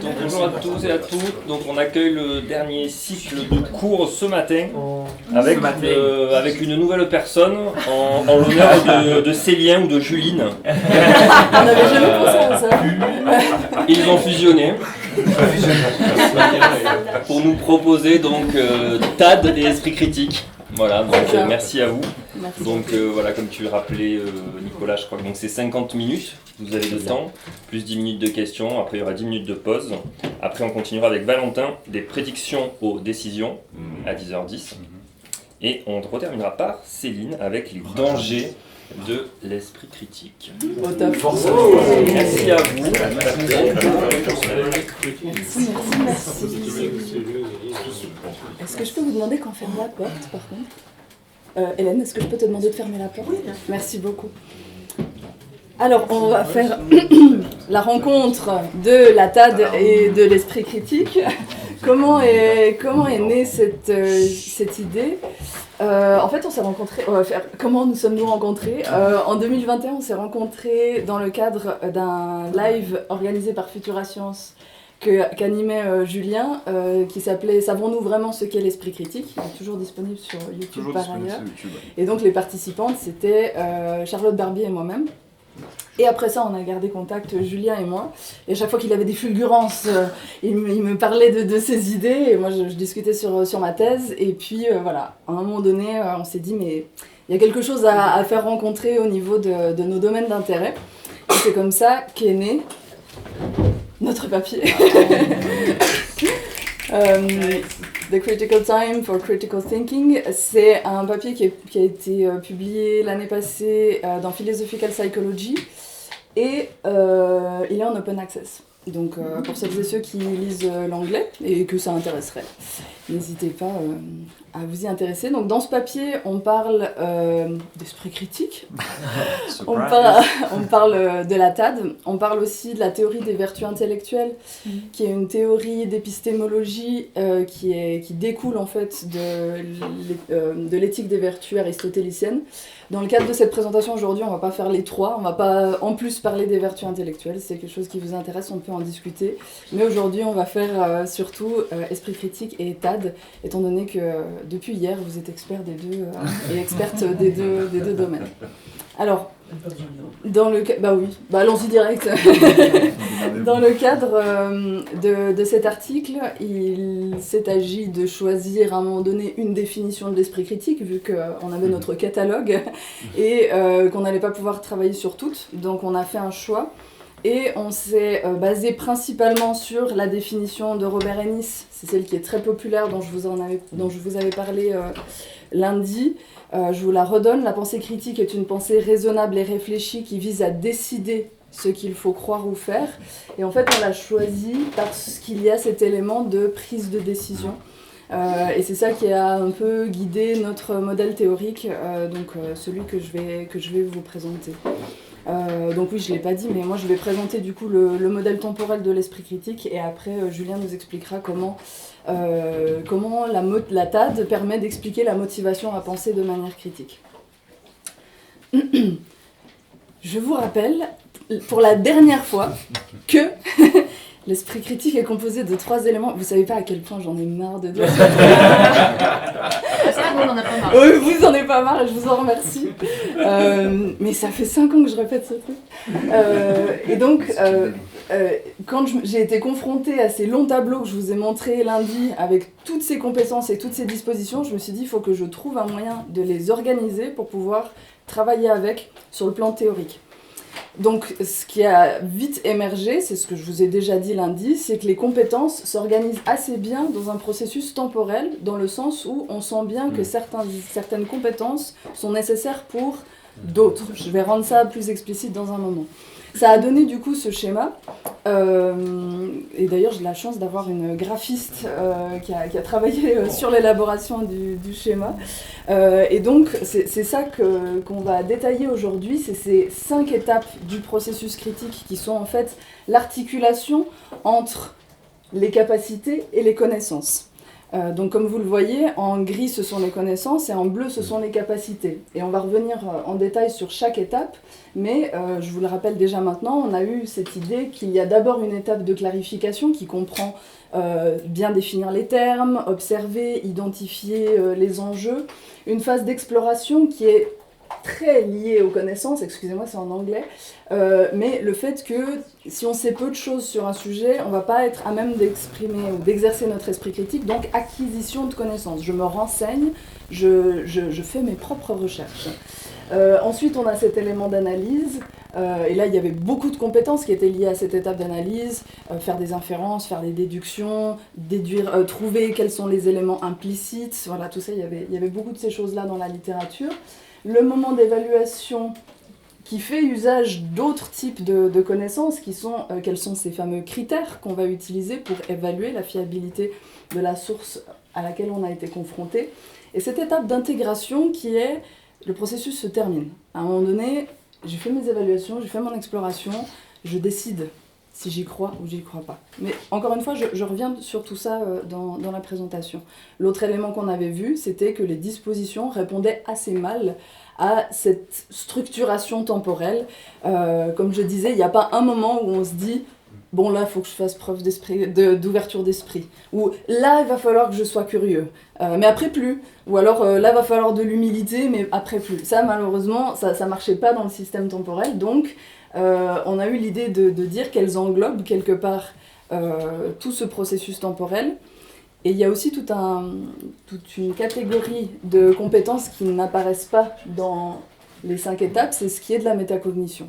Donc bonjour à tous et à toutes. Donc on accueille le dernier cycle de cours ce matin avec une nouvelle personne en l'honneur de Célien ou de Juline. On n'avait jamais pensé à ça. Ils ont fusionné pour nous proposer donc TAD et Esprit Critique. Voilà, donc merci à vous. Merci. Donc voilà, comme tu rappelais Nicolas, je crois que donc c'est 50 minutes, vous avez le temps, plus 10 minutes de questions, après il y aura 10 minutes de pause. Après on continuera avec Valentin, des prédictions aux décisions à 10h10. Et on reterminera par Céline avec les dangers de l'esprit critique. Au top. Merci à vous. Merci. Est-ce que je peux vous demander quand ferme la porte, par contre Hélène, est-ce que je peux te demander de fermer la porte ? Oui. Merci beaucoup. Alors, on va faire la rencontre de la TAD et de l'esprit critique. Comment est née cette idée ? En fait, on s'est rencontrés. On va faire comment nous sommes-nous rencontrés ? En 2021, on s'est rencontrés dans le cadre d'un live organisé par Futura Science qu'animait Julien, qui s'appelait « Savons-nous vraiment ce qu'est l'esprit critique ?» Il est toujours disponible sur YouTube par ailleurs. Et donc les participantes, c'était Charlotte Barbier et moi-même. Et après ça, on a gardé contact, Julien et moi. Et à chaque fois qu'il avait des fulgurances, il me parlait de ses idées. Et moi, je discutais sur ma thèse. Et puis voilà, à un moment donné, on s'est dit, mais il y a quelque chose à faire rencontrer au niveau de nos domaines d'intérêt. Et c'est comme ça qu'est né notre papier. The Critical Time for Critical Thinking, c'est un papier qui a été publié l'année passée dans Philosophical Psychology et il est en open access. Donc pour celles et ceux qui lisent l'anglais et que ça intéresserait, n'hésitez pas à vous y intéresser. Donc dans ce papier, on parle d'esprit critique, on parle de la TAD, on parle aussi de la théorie des vertus intellectuelles, qui est une théorie d'épistémologie qui découle en fait de l'éthique des vertus aristotélicienne. Dans le cadre de cette présentation aujourd'hui, on ne va pas faire les trois, on ne va pas en plus parler des vertus intellectuelles, si c'est quelque chose qui vous intéresse, on peut en discuter. Mais aujourd'hui, on va faire surtout esprit critique et TAD, étant donné que depuis hier, vous êtes expert des deux et experte des deux domaines. Alors, allons-y direct. Dans le cadre de cet article, il s'est agi de choisir à un moment donné une définition de l'esprit critique, vu qu'on avait notre catalogue et qu'on n'allait pas pouvoir travailler sur toutes. Donc on a fait un choix et on s'est basé principalement sur la définition de Robert Ennis. C'est celle qui est très populaire, dont je vous avais parlé lundi. Je vous la redonne. La pensée critique est une pensée raisonnable et réfléchie qui vise à décider ce qu'il faut croire ou faire. Et en fait, on l'a choisi parce qu'il y a cet élément de prise de décision. Et c'est ça qui a un peu guidé notre modèle théorique, celui que je vais vous présenter. Donc oui, je ne l'ai pas dit, mais moi je vais présenter du coup le modèle temporel de l'esprit critique et après Julien nous expliquera comment la TAD permet d'expliquer la motivation à penser de manière critique. Je vous rappelle pour la dernière fois que l'esprit critique est composé de 3 éléments. Vous savez pas à quel point j'en ai marre de dire ça. Ça, on en a pas marre. Oui, vous en avez pas marre et je vous en remercie. Mais ça fait 5 ans que je répète ce truc. Et donc, quand j'ai été confrontée à ces longs tableaux que je vous ai montrés lundi, avec toutes ces compétences et toutes ces dispositions, je me suis dit, il faut que je trouve un moyen de les organiser pour pouvoir travailler avec sur le plan théorique. Donc, ce qui a vite émergé, c'est ce que je vous ai déjà dit lundi, c'est que les compétences s'organisent assez bien dans un processus temporel, dans le sens où on sent bien que certaines compétences sont nécessaires pour d'autres. Je vais rendre ça plus explicite dans un moment. Ça a donné du coup ce schéma, et d'ailleurs j'ai la chance d'avoir une graphiste qui a travaillé sur l'élaboration du schéma, et donc c'est ça qu'on va détailler aujourd'hui, c'est ces 5 étapes du processus critique qui sont en fait l'articulation entre les capacités et les connaissances. Donc comme vous le voyez, en gris ce sont les connaissances et en bleu ce sont les capacités. Et on va revenir en détail sur chaque étape, mais je vous le rappelle déjà maintenant, on a eu cette idée qu'il y a d'abord une étape de clarification qui comprend bien définir les termes, observer, identifier les enjeux, une phase d'exploration qui est très liée aux connaissances, excusez-moi c'est en anglais, mais le fait que si on sait peu de choses sur un sujet, on ne va pas être à même d'exprimer ou d'exercer notre esprit critique, donc acquisition de connaissances. Je me renseigne, je fais mes propres recherches. Ensuite on a cet élément d'analyse, et là il y avait beaucoup de compétences qui étaient liées à cette étape d'analyse, faire des inférences, faire des déductions, déduire, trouver quels sont les éléments implicites, voilà tout ça, il y avait beaucoup de ces choses-là dans la littérature. Le moment d'évaluation qui fait usage d'autres types de connaissances, quels sont ces fameux critères qu'on va utiliser pour évaluer la fiabilité de la source à laquelle on a été confronté. Et cette étape d'intégration qui est, le processus se termine. À un moment donné, j'ai fait mes évaluations, j'ai fait mon exploration, je décide si j'y crois ou j'y crois pas. Mais encore une fois, je reviens sur tout ça dans la présentation. L'autre élément qu'on avait vu, c'était que les dispositions répondaient assez mal à cette structuration temporelle. Comme je disais, il n'y a pas un moment où on se dit « bon là, il faut que je fasse preuve d'ouverture d'esprit » ou « là, il va falloir que je sois curieux, mais après plus » ou alors là, il va falloir de l'humilité, mais après plus. Ça, malheureusement, ça ne marchait pas dans le système temporel, donc on a eu l'idée de dire qu'elles englobent quelque part tout ce processus temporel. Et il y a aussi toute une catégorie de compétences qui n'apparaissent pas dans les 5 étapes, c'est ce qui est de la métacognition.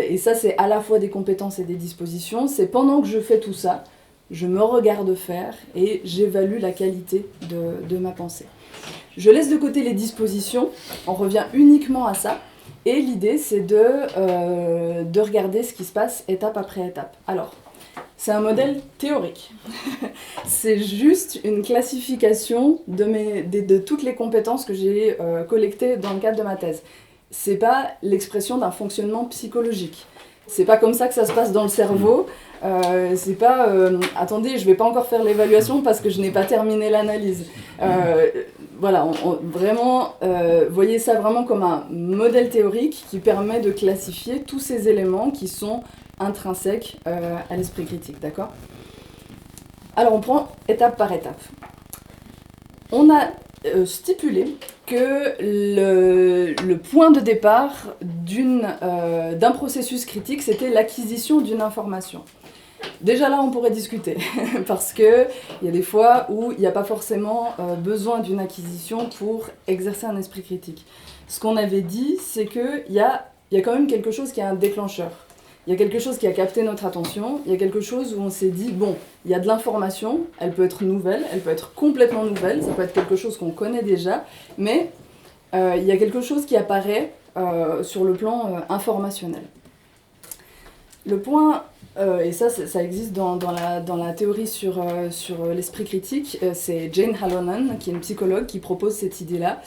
Et ça, c'est à la fois des compétences et des dispositions. C'est pendant que je fais tout ça, je me regarde faire et j'évalue la qualité de ma pensée. Je laisse de côté les dispositions, on revient uniquement à ça. Et l'idée, c'est de regarder ce qui se passe étape après étape. Alors, c'est un modèle théorique. C'est juste une classification de toutes les compétences que j'ai collectées dans le cadre de ma thèse. C'est pas l'expression d'un fonctionnement psychologique. C'est pas comme ça que ça se passe dans le cerveau. C'est pas attendez, je vais pas encore faire l'évaluation parce que je n'ai pas terminé l'analyse. Voilà, vraiment, voyez ça vraiment comme un modèle théorique qui permet de classifier tous ces éléments qui sont intrinsèques à l'esprit critique, d'accord ? Alors on prend étape par étape. On a stipulé que le point de départ d'un processus critique, c'était l'acquisition d'une information. Déjà là, on pourrait discuter, parce qu'il y a des fois où il n'y a pas forcément besoin d'une acquisition pour exercer un esprit critique. Ce qu'on avait dit, c'est qu'il y a quand même quelque chose qui est un déclencheur. Il y a quelque chose qui a capté notre attention, il y a quelque chose où on s'est dit, bon, il y a de l'information, elle peut être nouvelle, elle peut être complètement nouvelle, ça peut être quelque chose qu'on connaît déjà, mais il y a quelque chose qui apparaît sur le plan informationnel. Le point... et ça existe dans la théorie sur l'esprit critique, c'est Jane Hallonen, qui est une psychologue, qui propose cette idée-là.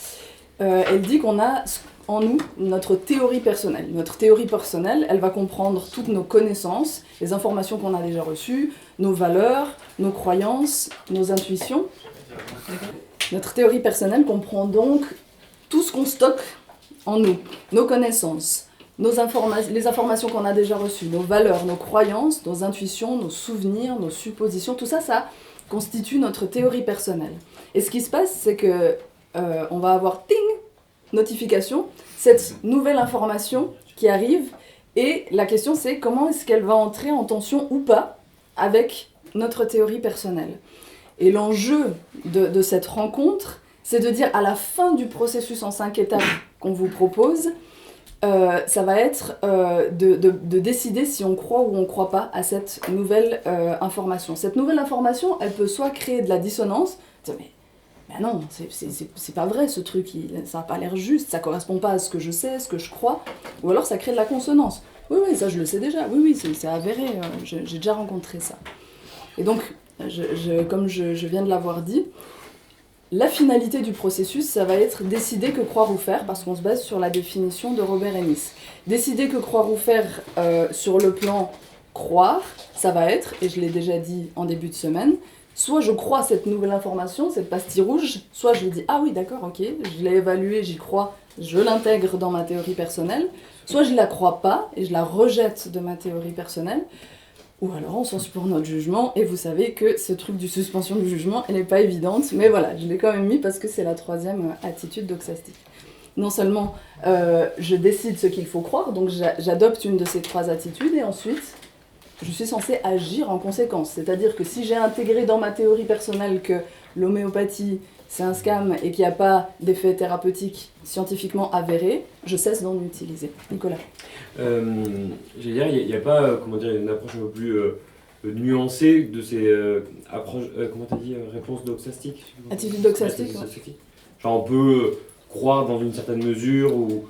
Elle dit qu'on a en nous notre théorie personnelle. Notre théorie personnelle, elle va comprendre toutes nos connaissances, les informations qu'on a déjà reçues, nos valeurs, nos croyances, nos intuitions. Notre théorie personnelle comprend donc tout ce qu'on stocke en nous, nos connaissances, les informations qu'on a déjà reçues, nos valeurs, nos croyances, nos intuitions, nos souvenirs, nos suppositions, tout ça, ça constitue notre théorie personnelle. Et ce qui se passe, c'est que on va avoir ting, notification, cette nouvelle information qui arrive, et la question c'est comment est-ce qu'elle va entrer en tension ou pas avec notre théorie personnelle. Et l'enjeu de cette rencontre, c'est de dire à la fin du processus en 5 étapes qu'on vous propose, ça va être de décider si on croit ou on ne croit pas à cette nouvelle information. Cette nouvelle information, elle peut soit créer de la dissonance, mais non, c'est pas vrai ce truc, ça n'a pas l'air juste, ça ne correspond pas à ce que je sais, ce que je crois, ou alors ça crée de la consonance. Oui, ça je le sais déjà, oui, c'est avéré, j'ai déjà rencontré ça. Et donc, comme je viens de l'avoir dit, la finalité du processus, ça va être décider que croire ou faire, parce qu'on se base sur la définition de Robert Ennis. Décider que croire ou faire sur le plan croire, ça va être, et je l'ai déjà dit en début de semaine, soit je crois cette nouvelle information, cette pastille rouge, soit je dis ah oui d'accord, ok, je l'ai évaluée, j'y crois, je l'intègre dans ma théorie personnelle, soit je la crois pas et je la rejette de ma théorie personnelle, ou alors on s'en suit pour notre jugement, et vous savez que ce truc du suspension du jugement, elle n'est pas évidente, mais voilà, je l'ai quand même mis parce que c'est la troisième attitude doxastique. Non seulement je décide ce qu'il faut croire, donc j'adopte une de ces trois attitudes, et ensuite je suis censée agir en conséquence. C'est-à-dire que si j'ai intégré dans ma théorie personnelle que l'homéopathie c'est un scam et qu'il n'y a pas d'effet thérapeutique scientifiquement avéré, je cesse d'en utiliser. Nicolas. J'allais dire, il n'y a pas une approche un peu plus nuancée de ces approches, comment t'as dit, réponses doxastiques? Attitude doxastique, ouais. Genre on peut croire dans une certaine mesure ou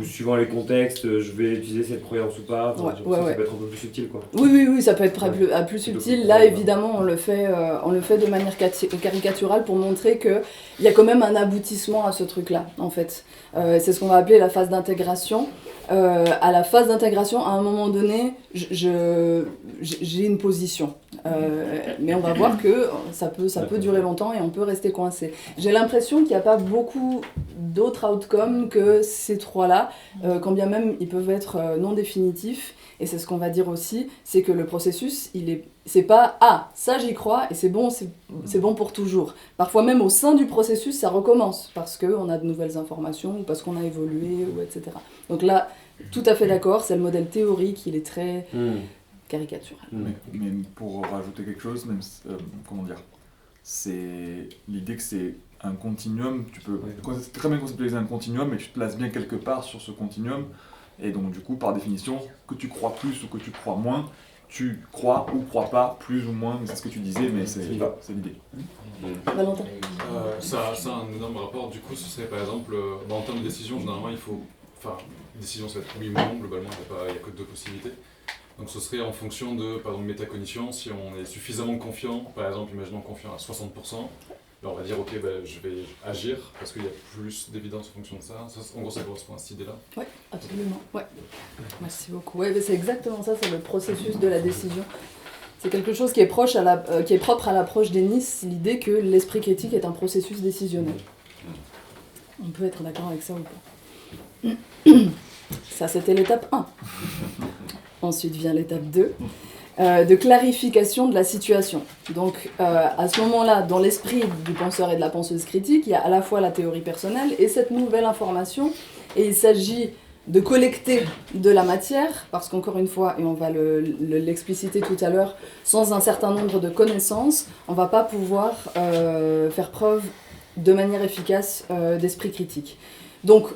suivant les contextes, je vais utiliser cette croyance ou pas. Enfin, ça peut être un peu plus subtil, quoi. Oui, ça peut être plus subtil. Là, évidemment, on le fait de manière caricaturale pour montrer qu'il y a quand même un aboutissement à ce truc-là, en fait. C'est ce qu'on va appeler la phase d'intégration. À la phase d'intégration, à un moment donné, j'ai une position. Mais on va voir que ça peut durer longtemps et on peut rester coincé. J'ai l'impression qu'il n'y a pas beaucoup d'autres outcomes que ces trois-là, quand bien même ils peuvent être non définitifs. Et c'est ce qu'on va dire aussi, c'est que le processus, c'est pas « Ah, ça j'y crois et c'est bon pour toujours ». Parfois même au sein du processus, ça recommence parce qu'on a de nouvelles informations ou parce qu'on a évolué, ou etc. Donc là, tout à fait d'accord, c'est le modèle théorique, il est très caricatural. Mais pour rajouter quelque chose, même, c'est l'idée que c'est un continuum, tu peux très bien conceptualiser un continuum, mais tu te places bien quelque part sur ce continuum, et donc du coup, par définition, que tu crois plus ou que tu crois moins, tu crois ou crois pas, plus ou moins, c'est ce que tu disais, mais c'est l'idée. Valentin. Ça a un énorme rapport, du coup, ce serait par exemple, en termes de décision, généralement, une décision, ça va être oui ou non, globalement, il n'y a que deux possibilités. Donc ce serait en fonction de, par exemple, métacognition, si on est suffisamment confiant, par exemple, imaginons confiant à 60%, on va dire ok, je vais agir parce qu'il y a plus d'évidence en fonction de ça. En gros, ça correspond à cette idée-là. Oui, absolument. Ouais. Merci beaucoup. Ouais, c'est exactement ça, c'est le processus de la décision. C'est quelque chose qui est propre à l'approche d'Ennis, l'idée que l'esprit critique est un processus décisionnel. On peut être d'accord avec ça ou pas. Ça, c'était l'étape 1. Ensuite vient l'étape 2. De clarification de la situation. Donc à ce moment-là, dans l'esprit du penseur et de la penseuse critique, il y a à la fois la théorie personnelle et cette nouvelle information, et il s'agit de collecter de la matière, parce qu'encore une fois, et on va l'expliciter tout à l'heure, sans un certain nombre de connaissances, on ne va pas pouvoir faire preuve de manière efficace d'esprit critique. Donc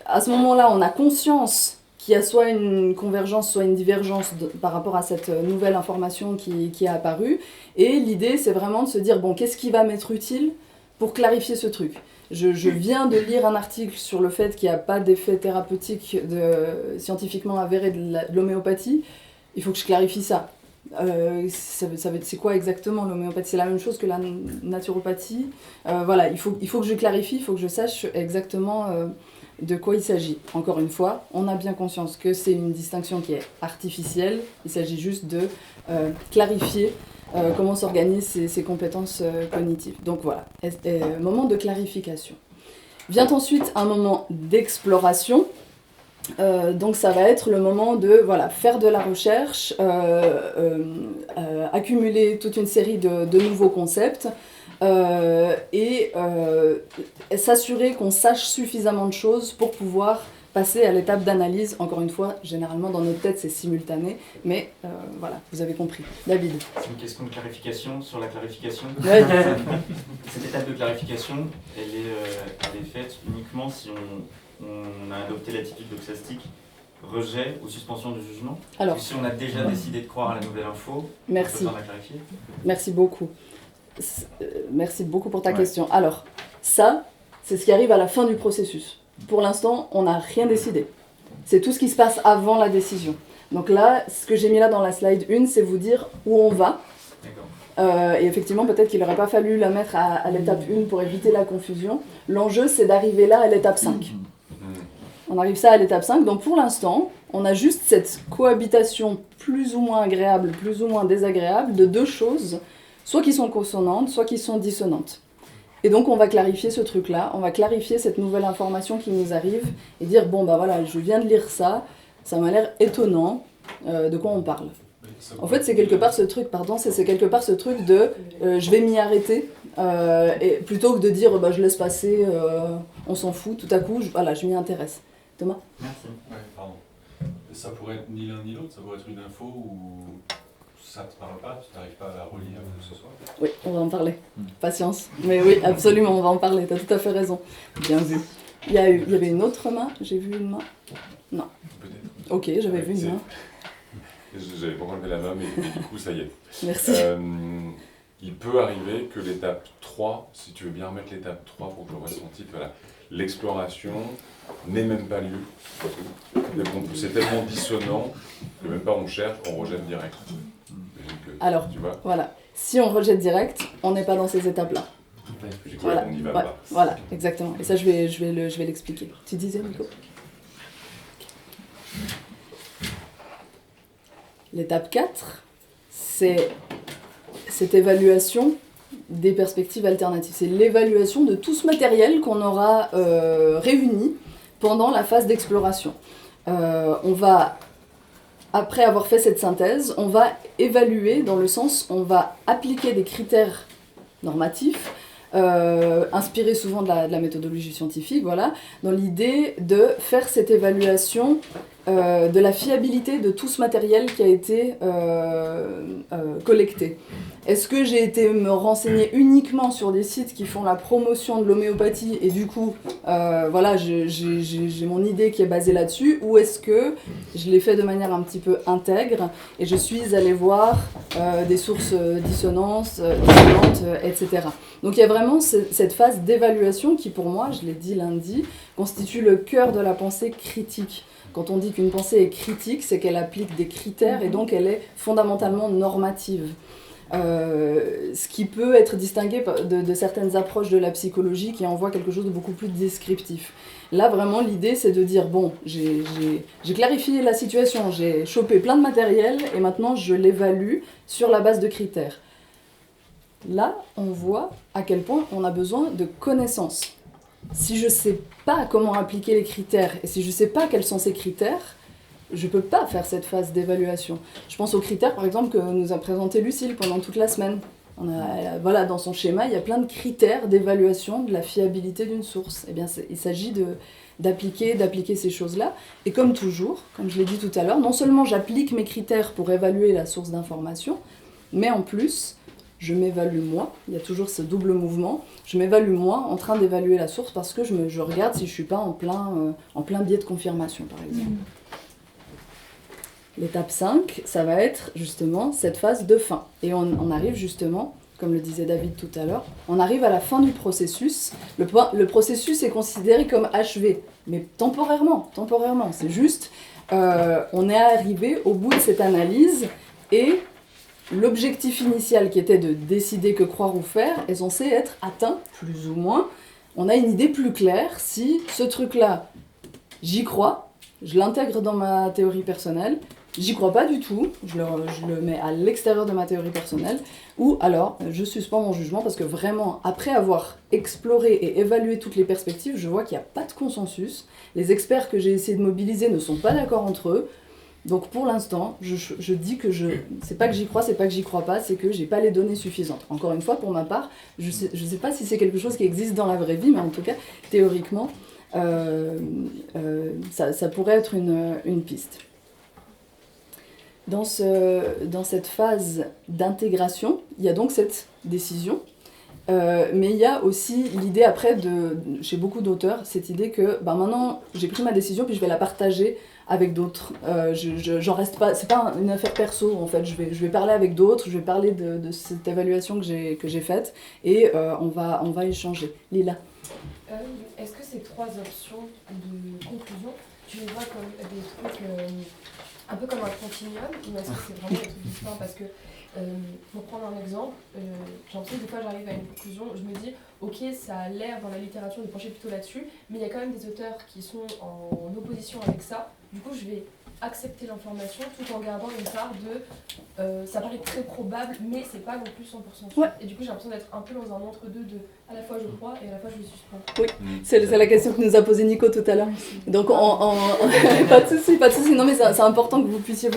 à ce moment-là, on a conscience qu'il y a soit une convergence, soit une divergence par rapport à cette nouvelle information qui est apparue. Et l'idée, c'est vraiment de se dire, bon, qu'est-ce qui va m'être utile pour clarifier ce truc ? Je viens de lire un article sur le fait qu'il n'y a pas d'effet thérapeutique scientifiquement avéré de l'homéopathie. Il faut que je clarifie ça. C'est quoi exactement l'homéopathie ? C'est la même chose que la naturopathie. Voilà, il faut que je clarifie, il faut que je sache exactement de quoi il s'agit. Encore une fois, on a bien conscience que c'est une distinction qui est artificielle. Il s'agit juste de clarifier comment s'organisent ces compétences cognitives. Donc voilà, moment de clarification. Vient ensuite un moment d'exploration. Donc ça va être le moment de faire de la recherche, accumuler toute une série de nouveaux concepts, et s'assurer qu'on sache suffisamment de choses pour pouvoir passer à l'étape d'analyse. Encore une fois, généralement dans notre tête c'est simultané, mais voilà, vous avez compris. David. C'est une question de clarification sur la clarification. Ouais. Cette étape de clarification, elle est faite uniquement si on a adopté l'attitude doxastique, rejet ou suspension du jugement. Alors, si on a déjà décidé de croire à la nouvelle info, merci. On peut la clarifier. Merci beaucoup. Merci beaucoup pour ta question. Alors, ça, c'est ce qui arrive à la fin du processus. Pour l'instant, on n'a rien décidé. C'est tout ce qui se passe avant la décision. Donc là, ce que j'ai mis là dans la slide 1, c'est vous dire où on va. Et effectivement, peut-être qu'il n'aurait pas fallu la mettre à l'étape 1 pour éviter la confusion. L'enjeu, c'est d'arriver là à l'étape 5. On arrive ça à l'étape 5. Donc pour l'instant, on a juste cette cohabitation plus ou moins agréable, plus ou moins désagréable de deux choses soit qui sont consonantes, soit qui sont dissonantes. Et donc on va clarifier ce truc-là, on va clarifier cette nouvelle information qui nous arrive et dire bon bah voilà, je viens de lire ça, ça m'a l'air étonnant, de quoi on parle. En fait c'est quelque part ce truc, c'est quelque part ce truc de je vais m'y arrêter, et plutôt que de dire bah je laisse passer, on s'en fout, tout à coup je m'y intéresse. Thomas ? Merci. Ouais, pardon. Ça pourrait être ni l'un ni l'autre, ça pourrait être une info où ça te parle pas, tu n'arrives pas à la relire ou que ce soit. Oui, on va en parler. Patience. Mais oui, absolument, on va en parler, t'as tout à fait raison. Bien vu. Il y avait une autre main, j'ai vu une main. Non. Peut-être. Ok, j'avais vu une main. J'avais pas enlevé la main, mais du coup, ça y est. Merci. Il peut arriver que l'étape 3, si tu veux bien remettre l'étape 3 pour que je ressentisse, voilà, l'exploration n'ait même pas lieu. C'est tellement dissonant que même pas on cherche, on rejette direct. Alors, tu vois, voilà. Si on rejette direct, on n'est pas dans ces étapes-là. voilà. On n'y va pas. Voilà, exactement. Et ça, je vais l'expliquer. Tu disais, Nico ? L'étape 4, c'est cette évaluation des perspectives alternatives. C'est l'évaluation de tout ce matériel qu'on aura réuni pendant la phase d'exploration. On va, après avoir fait cette synthèse, on va évaluer dans le sens, on va appliquer des critères normatifs, inspirés souvent de la méthodologie scientifique, voilà, dans l'idée de faire cette évaluation de la fiabilité de tout ce matériel qui a été collecté. Est-ce que j'ai été me renseigner uniquement sur des sites qui font la promotion de l'homéopathie et du coup, voilà, j'ai mon idée qui est basée là-dessus, ou est-ce que je l'ai fait de manière un petit peu intègre et je suis allée voir des sources dissonantes, etc. Donc il y a vraiment cette phase d'évaluation qui, pour moi, je l'ai dit lundi, constitue le cœur de la pensée critique. Quand on dit qu'une pensée est critique, c'est qu'elle applique des critères et donc elle est fondamentalement normative. Ce qui peut être distingué de certaines approches de la psychologie qui envoient quelque chose de beaucoup plus descriptif. Là, vraiment, l'idée, c'est de dire, bon, j'ai clarifié la situation, j'ai chopé plein de matériel et maintenant je l'évalue sur la base de critères. Là, on voit à quel point on a besoin de connaissances. Si je ne sais pas comment appliquer les critères et si je ne sais pas quels sont ces critères, je ne peux pas faire cette phase d'évaluation. Je pense aux critères, par exemple, que nous a présenté Lucille pendant toute la semaine. Voilà, dans son schéma, il y a plein de critères d'évaluation de la fiabilité d'une source. Eh bien, il s'agit d'appliquer ces choses-là. Et comme toujours, comme je l'ai dit tout à l'heure, non seulement j'applique mes critères pour évaluer la source d'information, mais en plus, je m'évalue moi, il y a toujours ce double mouvement, je m'évalue moi en train d'évaluer la source parce que je regarde si je ne suis pas en plein biais de confirmation, par exemple. L'étape 5, ça va être justement cette phase de fin. Et on arrive justement, comme le disait David tout à l'heure, on arrive à la fin du processus. Le processus est considéré comme achevé, mais temporairement, c'est juste, on est arrivé au bout de cette analyse et l'objectif initial qui était de décider que croire ou faire est censé être atteint, plus ou moins. On a une idée plus claire si ce truc-là, j'y crois, je l'intègre dans ma théorie personnelle, j'y crois pas du tout, je le mets à l'extérieur de ma théorie personnelle, ou alors je suspends mon jugement parce que vraiment, après avoir exploré et évalué toutes les perspectives, je vois qu'il n'y a pas de consensus, les experts que j'ai essayé de mobiliser ne sont pas d'accord entre eux. Donc pour l'instant, je dis que c'est pas que j'y crois, c'est pas que j'y crois pas, c'est que j'ai pas les données suffisantes. Encore une fois, pour ma part, je sais pas si c'est quelque chose qui existe dans la vraie vie, mais en tout cas, théoriquement, ça pourrait être une piste. Dans cette phase d'intégration, il y a donc cette décision, mais il y a aussi l'idée après, chez beaucoup d'auteurs, cette idée que maintenant j'ai pris ma décision puis je vais la partager avec d'autres. J'en reste pas, c'est pas une affaire perso en fait, je vais parler avec d'autres, je vais parler de cette évaluation que j'ai faite et on va échanger. Lila. Est-ce que ces trois options de conclusion, tu les vois comme des trucs un peu comme un continuum, ou est-ce que c'est vraiment des trucs distincts? Parce que, pour prendre un exemple, j'ai l'impression que des fois j'arrive à une conclusion, je me dis, ok, ça a l'air dans la littérature de pencher plutôt là-dessus, mais il y a quand même des auteurs qui sont en opposition avec ça, du coup je vais accepter l'information tout en gardant une part de ça paraît très probable, mais c'est pas non plus 100% sûr. Ouais. Et du coup, j'ai l'impression d'être un peu dans un entre-deux de à la fois je crois et à la fois je suspends. Oui, c'est la question que nous a posée Nico tout à l'heure. Donc, pas de souci. Non, mais c'est important que vous puissiez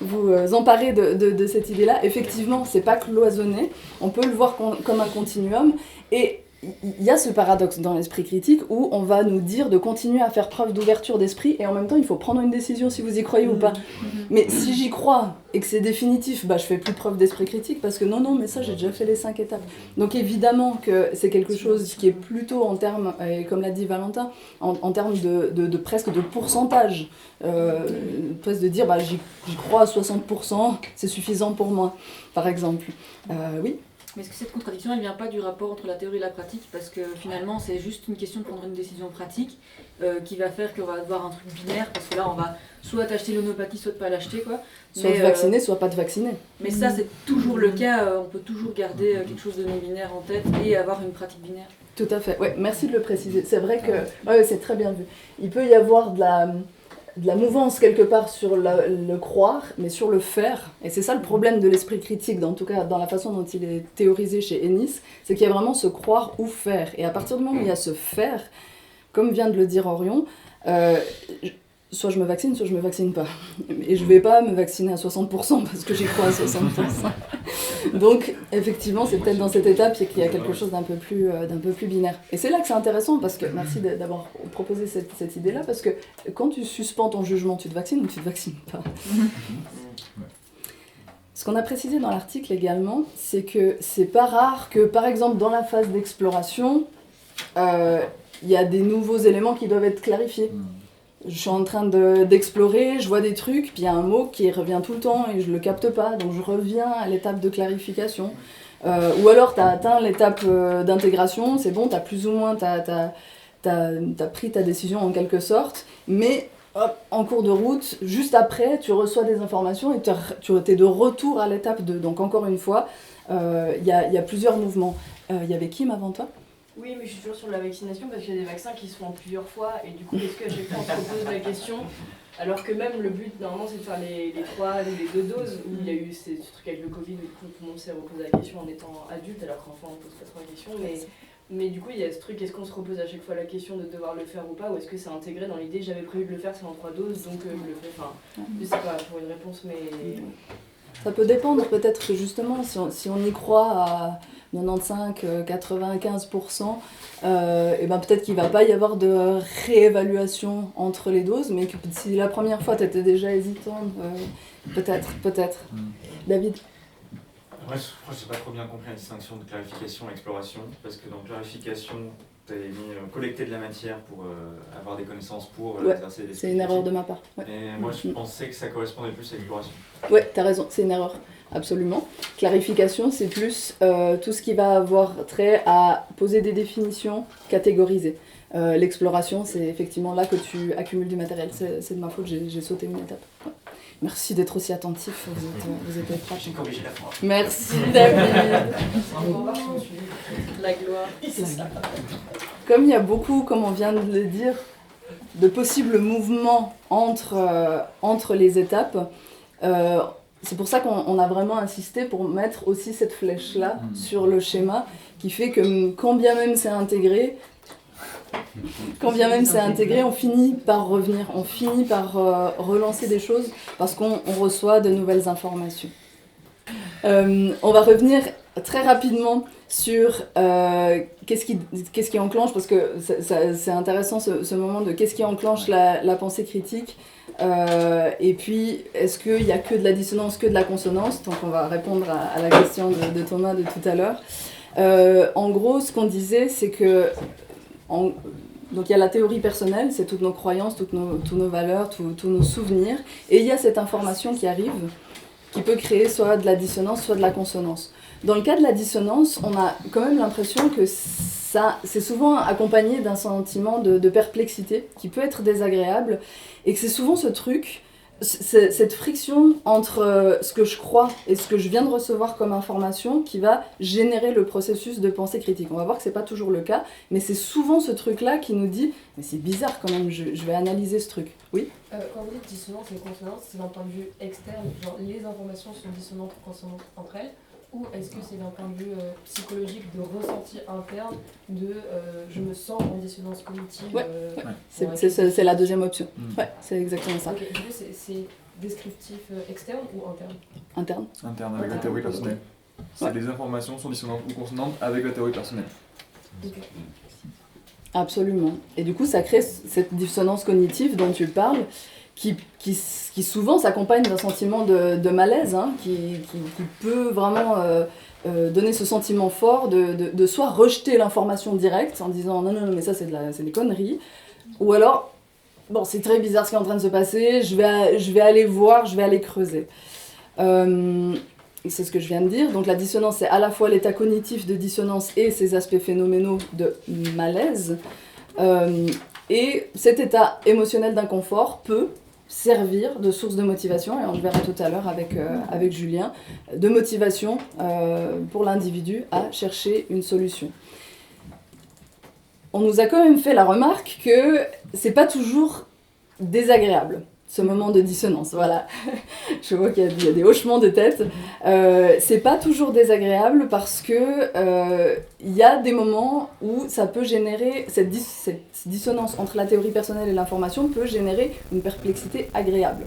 vous emparer de cette idée-là. Effectivement, c'est pas cloisonné. On peut le voir comme un continuum. Et il y a ce paradoxe dans l'esprit critique où on va nous dire de continuer à faire preuve d'ouverture d'esprit et en même temps il faut prendre une décision si vous y croyez ou pas. Mais si j'y crois et que c'est définitif, je fais plus preuve d'esprit critique parce que non, mais ça j'ai déjà fait les 5 étapes. Donc évidemment que c'est quelque chose qui est plutôt en termes, et comme l'a dit Valentin, en termes de presque de pourcentage. Presque de dire j'y crois à 60%, c'est suffisant pour moi, par exemple. Oui. Mais est-ce que cette contradiction, elle ne vient pas du rapport entre la théorie et la pratique? Parce que finalement, c'est juste une question de prendre une décision pratique qui va faire qu'on va avoir un truc binaire, parce que là, on va soit acheter l'homéopathie, soit de pas l'acheter, quoi. Soit te vacciner, soit pas te vacciner. Mais ça, c'est toujours le cas. On peut toujours garder quelque chose de non-binaire en tête et avoir une pratique binaire. Tout à fait. Ouais, merci de le préciser. C'est vrai que c'est très bien vu. Il peut y avoir de la mouvance quelque part sur le croire, mais sur le faire. Et c'est ça le problème de l'esprit critique, en tout cas dans la façon dont il est théorisé chez Ennis, c'est qu'il y a vraiment ce croire ou faire. Et à partir du moment où il y a ce faire, comme vient de le dire Orion, soit je me vaccine, soit je me vaccine pas. Et je vais pas me vacciner à 60% parce que j'y crois à 60%. Donc, effectivement, c'est peut-être dans cette étape qu'il y a quelque chose d'un peu plus binaire. Et c'est là que c'est intéressant, parce que merci d'avoir proposé cette idée-là, parce que quand tu suspends ton jugement, tu te vaccines ou tu te vaccines pas. Ce qu'on a précisé dans l'article également, c'est que c'est pas rare que, par exemple, dans la phase d'exploration, il y a des nouveaux éléments qui doivent être clarifiés. Je suis en train d'explorer, je vois des trucs, puis il y a un mot qui revient tout le temps et je le capte pas, donc je reviens à l'étape de clarification. Ou alors tu as atteint l'étape d'intégration, c'est bon, tu as plus ou moins t'as pris ta décision en quelque sorte, mais hop, en cours de route, juste après, tu reçois des informations et tu es de retour à l'étape 2. Donc encore une fois, il y a plusieurs mouvements. Il y avait Kim avant toi ? Oui, mais je suis toujours sur la vaccination parce qu'il y a des vaccins qui se font plusieurs fois et du coup, est-ce qu'à chaque fois on se pose la question alors que même le but normalement c'est de faire les 3 ou les 2 doses où il y a eu ce truc avec le Covid où du coup tout le monde s'est reposé la question en étant adulte alors qu'enfant on pose pas trop la question mais du coup il y a ce truc, est-ce qu'on se repose à chaque fois la question de devoir le faire ou pas ou est-ce que c'est intégré dans l'idée j'avais prévu de le faire c'est en 3 doses donc je le fais, enfin je sais pas pour une réponse mais... Ça peut dépendre peut-être que justement si on y croit à 95, 95%, et ben peut-être qu'il ne va pas y avoir de réévaluation entre les doses, mais que si la première fois tu étais déjà hésitante, peut-être. David ? Ouais, je crois que j'ai pas trop bien compris la distinction de clarification et exploration, parce que dans clarification, tu as mis collecter de la matière pour avoir des connaissances pour exercer des c'est une erreur de ma part. Ouais. Et moi je pensais que ça correspondait plus à l'exploration. Ouais, t'as raison, c'est une erreur. Absolument. Clarification, c'est plus tout ce qui va avoir trait à poser des définitions, catégoriser. L'exploration, c'est effectivement là que tu accumules du matériel. C'est de ma faute, j'ai sauté une étape. Ouais. Merci d'être aussi attentif, vous êtes prêts. J'ai corrigé la phrase. Merci David. La gloire. Comme il y a beaucoup, comme on vient de le dire, de possibles mouvements entre les étapes, c'est pour ça qu'on a vraiment insisté pour mettre aussi cette flèche-là sur le schéma, qui fait que quand bien même c'est intégré, on finit par revenir, on finit par relancer des choses parce qu'on reçoit de nouvelles informations. On va revenir très rapidement sur qu'est-ce qui enclenche, parce que c'est intéressant ce moment de qu'est-ce qui enclenche la pensée critique. Et puis, est-ce qu'il n'y a que de la dissonance, que de la consonance ? Donc on va répondre à la question de Thomas de tout à l'heure. En gros, ce qu'on disait, c'est que donc il y a la théorie personnelle, c'est toutes nos croyances, toutes nos valeurs, tous nos souvenirs, et il y a cette information qui arrive, qui peut créer soit de la dissonance, soit de la consonance. Dans le cas de la dissonance, on a quand même l'impression que c'est souvent accompagné d'un sentiment de perplexité qui peut être désagréable, et que c'est souvent ce truc cette friction entre ce que je crois et ce que je viens de recevoir comme information qui va générer le processus de pensée critique. On va voir que c'est pas toujours le cas, mais c'est souvent ce truc-là qui nous dit « mais c'est bizarre quand même, je vais analyser ce truc ». Oui. Quand vous dites dissonance et consonance, c'est d'un point de vue externe, genre les informations sont dissonantes ou consonantes entre elles, ou est-ce que c'est d'un point de vue psychologique, de ressenti interne, de je me sens en dissonance cognitive C'est la deuxième option. Ouais, c'est exactement ça. Okay. Du coup, c'est descriptif externe ou interne? Interne, avec la théorie personnelle. C'est les informations sont dissonantes ou consonantes avec la théorie personnelle. Okay. Absolument. Et du coup, ça crée cette dissonance cognitive dont tu parles, qui souvent s'accompagne d'un sentiment de malaise, hein, qui peut vraiment donner ce sentiment fort de soit rejeter l'information directe en disant non, mais ça c'est des conneries, ou alors, bon, c'est très bizarre ce qui est en train de se passer, je vais aller voir, je vais aller creuser. Et c'est ce que je viens de dire. Donc la dissonance, c'est à la fois l'état cognitif de dissonance et ses aspects phénoménaux de malaise. Et cet état émotionnel d'inconfort peut servir de source de motivation, et on le verra tout à l'heure avec Julien, de motivation pour l'individu à chercher une solution. On nous a quand même fait la remarque que c'est pas toujours désagréable, ce moment de dissonance, voilà. Je vois qu'il y a des hochements de tête. C'est pas toujours désagréable parce que il y a des moments où ça peut générer, cette dissonance entre la théorie personnelle et l'information peut générer une perplexité agréable.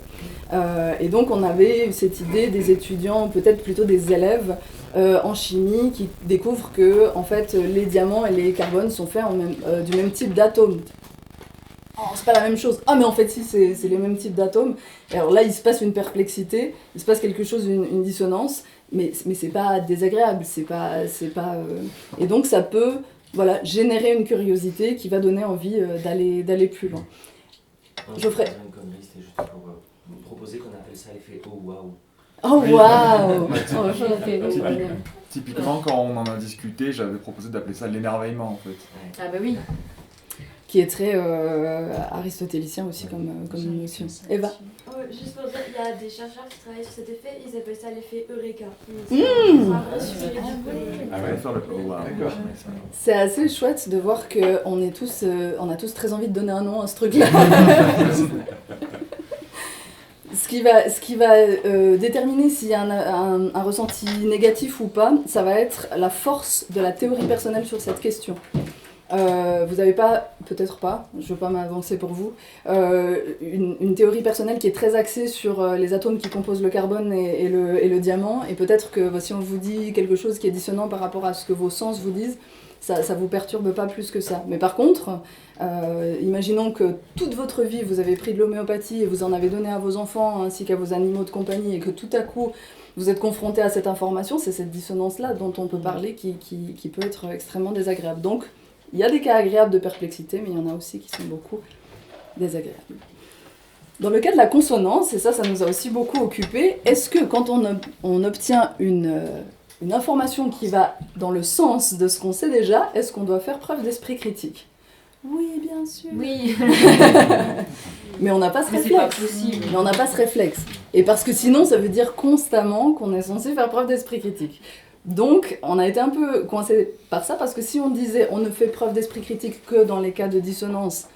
Et donc on avait cette idée des étudiants, peut-être plutôt des élèves en chimie qui découvrent que en fait, les diamants et les carbones sont faits du même type d'atomes. Oh, c'est pas la même chose. Ah mais en fait si, c'est les mêmes types d'atomes. Et alors là il se passe une perplexité, il se passe quelque chose, une dissonance, mais c'est pas désagréable, c'est pas et donc ça peut générer une curiosité qui va donner envie d'aller plus loin. Je ferai une connerie, c'était juste pour vous proposer qu'on appelle ça l'effet oh waouh. Oh waouh. Typiquement quand on en a discuté, j'avais proposé d'appeler ça l'émerveillement en fait. Ah bah oui. Qui est très aristotélicien aussi comme notion. Eva. Juste pour dire, il y a des chercheurs qui travaillent sur cet effet, ils appellent ça l'effet Eureka. C'est assez chouette de voir qu'on on a tous très envie de donner un nom à ce truc-là. Ce qui va déterminer s'il y a un ressenti négatif ou pas, ça va être la force de la théorie personnelle sur cette question. Vous n'avez pas, peut-être pas, je ne veux pas m'avancer pour vous, une théorie personnelle qui est très axée sur les atomes qui composent le carbone et le diamant, et peut-être que si on vous dit quelque chose qui est dissonant par rapport à ce que vos sens vous disent, ça ne vous perturbe pas plus que ça. Mais par contre, imaginons que toute votre vie vous avez pris de l'homéopathie et vous en avez donné à vos enfants ainsi qu'à vos animaux de compagnie, et que tout à coup vous êtes confronté à cette information, c'est cette dissonance-là dont on peut parler qui peut être extrêmement désagréable. Donc, il y a des cas agréables de perplexité, mais il y en a aussi qui sont beaucoup désagréables. Dans le cas de la consonance, et ça nous a aussi beaucoup occupé, est-ce que quand on obtient une information qui va dans le sens de ce qu'on sait déjà, est-ce qu'on doit faire preuve d'esprit critique ? Oui, bien sûr. Oui. Mais on n'a pas ce réflexe. C'est pas possible. Mais on n'a pas ce réflexe. Et parce que sinon, ça veut dire constamment qu'on est censé faire preuve d'esprit critique. Donc, on a été un peu coincé par ça, parce que si on disait on ne fait preuve d'esprit critique que dans les cas de dissonance,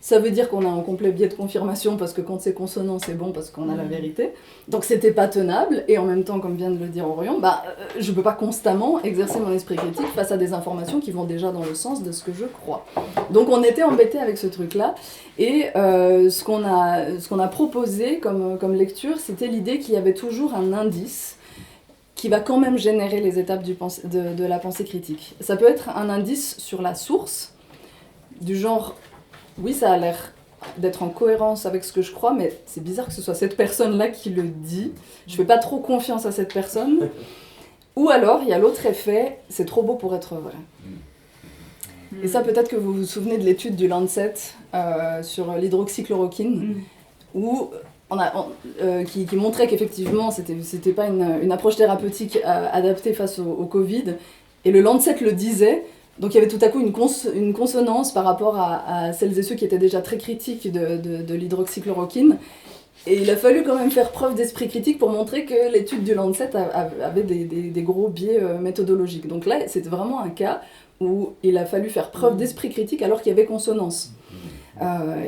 ça veut dire qu'on a un complet biais de confirmation, parce que quand c'est consonant, c'est bon, parce qu'on a la vérité. Donc, c'était pas tenable, et en même temps, comme vient de le dire Orion, je peux pas constamment exercer mon esprit critique face à des informations qui vont déjà dans le sens de ce que je crois. Donc, on était embêté avec ce truc-là, et ce qu'on a proposé comme lecture, c'était l'idée qu'il y avait toujours un indice qui va quand même générer les étapes de la pensée critique. Ça peut être un indice sur la source, du genre, oui, ça a l'air d'être en cohérence avec ce que je crois, mais c'est bizarre que ce soit cette personne-là qui le dit, je fais pas trop confiance à cette personne. Ou alors, il y a l'autre effet, c'est trop beau pour être vrai. Et ça, peut-être que vous vous souvenez de l'étude du Lancet sur l'hydroxychloroquine, où qui montrait qu'effectivement, c'était pas une approche thérapeutique adaptée face au Covid, et le Lancet le disait, donc il y avait tout à coup une consonance par rapport à celles et ceux qui étaient déjà très critiques de l'hydroxychloroquine, Et il a fallu quand même faire preuve d'esprit critique pour montrer que l'étude du Lancet avait des gros biais méthodologiques. Donc là, c'est vraiment un cas où il a fallu faire preuve d'esprit critique alors qu'il y avait consonance.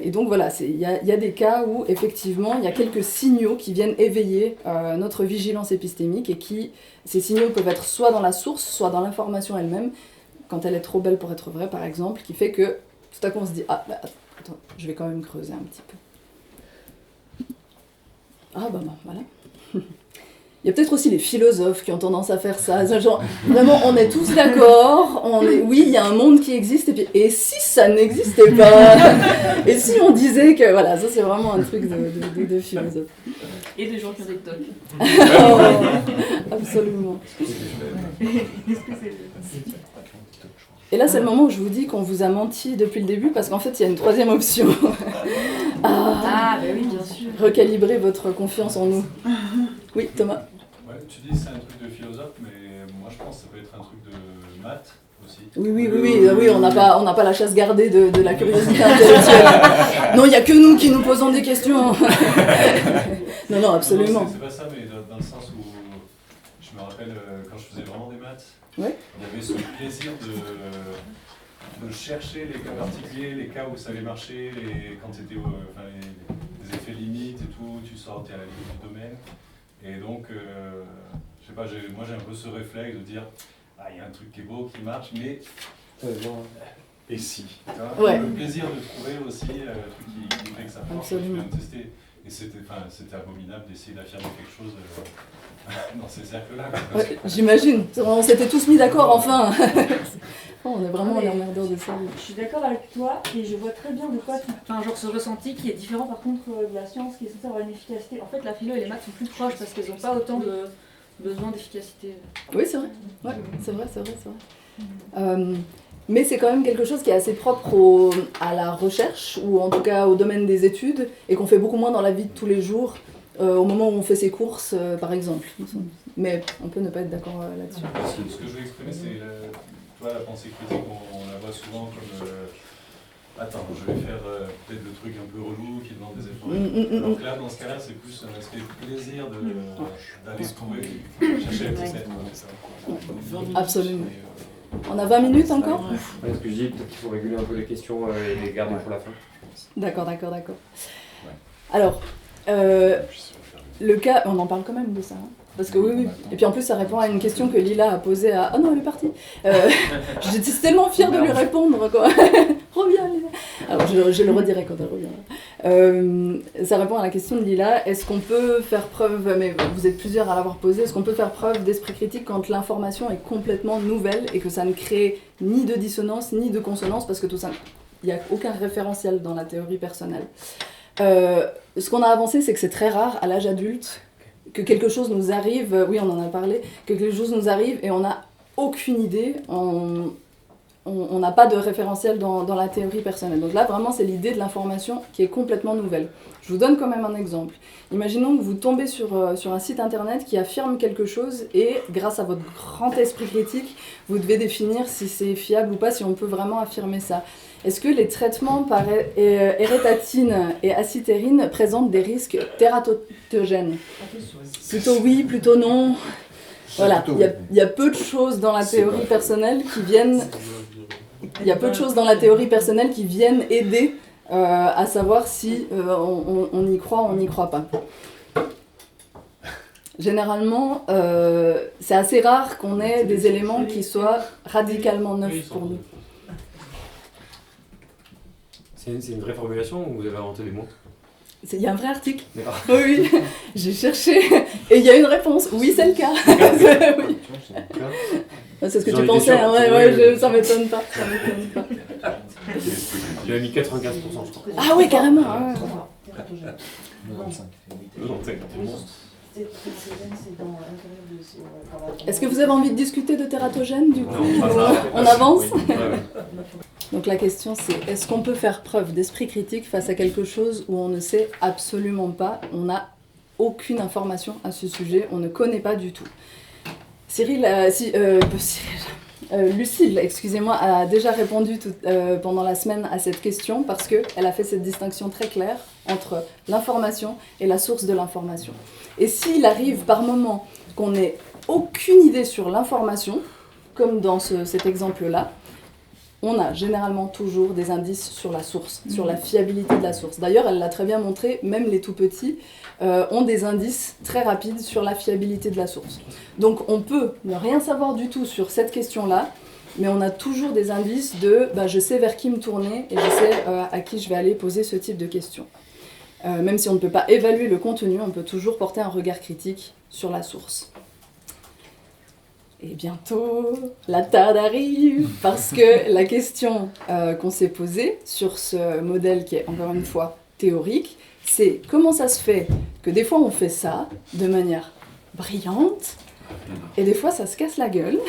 Et donc voilà, il y a des cas où effectivement il y a quelques signaux qui viennent éveiller notre vigilance épistémique et ces signaux peuvent être soit dans la source, soit dans l'information elle-même, quand elle est trop belle pour être vraie par exemple, qui fait que tout à coup on se dit « Ah, bah, attends, je vais quand même creuser un petit peu ». Ah bah voilà. Il y a peut-être aussi les philosophes qui ont tendance à faire ça. Genre, vraiment, on est tous d'accord, oui, il y a un monde qui existe, et si ça n'existait pas? Et si on disait que... Voilà, ça c'est vraiment un truc de philosophe. Et des gens qui ont des tocs. Oh, absolument. Et là, c'est le moment où je vous dis qu'on vous a menti depuis le début, parce qu'en fait, il y a une troisième option. Bah oui, bien sûr. Recalibrer votre confiance en nous. Oui, Thomas. Ouais, tu dis c'est un truc de philosophe, mais moi je pense que ça peut être un truc de maths aussi. Oui, on n'a pas la chasse gardée de la curiosité intellectuelle. Non, il n'y a que nous qui nous posons des questions. Non, absolument. Non, c'est pas ça, mais dans le sens où je me rappelle quand je faisais vraiment des maths, ouais. Il y avait ce plaisir de chercher les cas particuliers, les cas où ça allait marcher, quand c'était les effets limites et tout, tu sortais à la limite du domaine. Et donc, je sais pas, moi j'ai un peu ce réflexe de dire, il y a un truc qui est beau, qui marche, mais et si, ouais. Le plaisir de trouver aussi un truc qui fait que ça marche, tu viens de tester. Et c'était abominable d'essayer d'affirmer quelque chose dans ces cercles-là. Ouais, j'imagine, on s'était tous mis d'accord enfin. On est vraiment l'emmerdeur de ça. Je suis d'accord avec toi et je vois très bien de quoi tu... Enfin, genre ce ressenti qui est différent par contre de la science qui est censée avoir une efficacité. En fait, la philo et les maths sont plus proches parce qu'elles n'ont pas autant de besoin d'efficacité. Oui, c'est vrai. Ouais, c'est vrai. Mais c'est quand même quelque chose qui est assez propre à la recherche, ou en tout cas au domaine des études, et qu'on fait beaucoup moins dans la vie de tous les jours, au moment où on fait ses courses, par exemple. Mais on peut ne pas être d'accord là-dessus. Ce que je veux exprimer, c'est la pensée critique, on la voit souvent comme... Attends, je vais faire peut-être le truc un peu relou qui demande des efforts. Donc là, dans ce cas-là, c'est plus un aspect plaisir d'aller trouver, chercher la petite lettre. Absolument. On a 20 minutes encore ? Ouais, ce que je dis, peut-être qu'il faut réguler un peu les questions et les garder pour la fin. D'accord. Alors, le cas, on en parle quand même de ça, hein, parce que oui. Et puis en plus, ça répond à une question que Lila a posée à... Ah non, elle est partie. J'étais tellement fière de lui répondre, quoi. Reviens, Lila. Alors, je le redirai quand elle reviendra. Ça répond à la question de Lila. Est-ce qu'on peut faire preuve, mais vous êtes plusieurs à l'avoir posé, est-ce qu'on peut faire preuve d'esprit critique quand l'information est complètement nouvelle et que ça ne crée ni de dissonance ni de consonance, parce que tout ça, il n'y a aucun référentiel dans la théorie personnelle. Ce qu'on a avancé, c'est que c'est très rare à l'âge adulte que quelque chose nous arrive, oui on en a parlé, que quelque chose nous arrive et on n'a aucune idée, on n'a pas de référentiel dans la théorie personnelle. Donc là vraiment c'est l'idée de l'information qui est complètement nouvelle. Je vous donne quand même un exemple. Imaginons que vous tombez sur un site internet qui affirme quelque chose et grâce à votre grand esprit critique, vous devez définir si c'est fiable ou pas, si on peut vraiment affirmer ça. Est-ce que les traitements par érétatine et acitérine présentent des risques tératogènes ? Plutôt oui, plutôt non. Voilà, il y a peu de choses dans la théorie personnelle qui viennent... Il y a peu de choses dans la théorie personnelle qui viennent aider à savoir si on y croit ou on n'y croit pas. Généralement, c'est assez rare qu'on ait des éléments qui soient radicalement neufs pour nous. C'est une vraie formulation ou vous avez inventé des mots ? Il y a un vrai article. Oui, j'ai cherché et il y a une réponse. Oui, c'est le cas. Oui. C'est ce que tu pensais, hein. Ça m'étonne pas. Il a mis 95%, je crois. Ah oui, carrément. Est-ce que vous avez envie de discuter de tératogène du coup ? On avance ? Donc la question c'est, est-ce qu'on peut faire preuve d'esprit critique face à quelque chose où on ne sait absolument pas, on n'a aucune information à ce sujet, on ne connaît pas du tout. Lucille, excusez-moi, a déjà répondu pendant la semaine à cette question parce qu'elle a fait cette distinction très claire entre l'information et la source de l'information. Et s'il arrive par moment qu'on n'ait aucune idée sur l'information, comme dans cet exemple-là, on a généralement toujours des indices sur la source, sur la fiabilité de la source. D'ailleurs, elle l'a très bien montré, même les tout petits ont des indices très rapides sur la fiabilité de la source. Donc on peut ne rien savoir du tout sur cette question-là, mais on a toujours des indices de je sais vers qui me tourner et je sais à qui je vais aller poser ce type de questions. Même si on ne peut pas évaluer le contenu, on peut toujours porter un regard critique sur la source. Et bientôt, la TAD arrive, parce que la question qu'on s'est posée sur ce modèle qui est encore une fois théorique, c'est comment ça se fait que des fois on fait ça de manière brillante, et des fois ça se casse la gueule,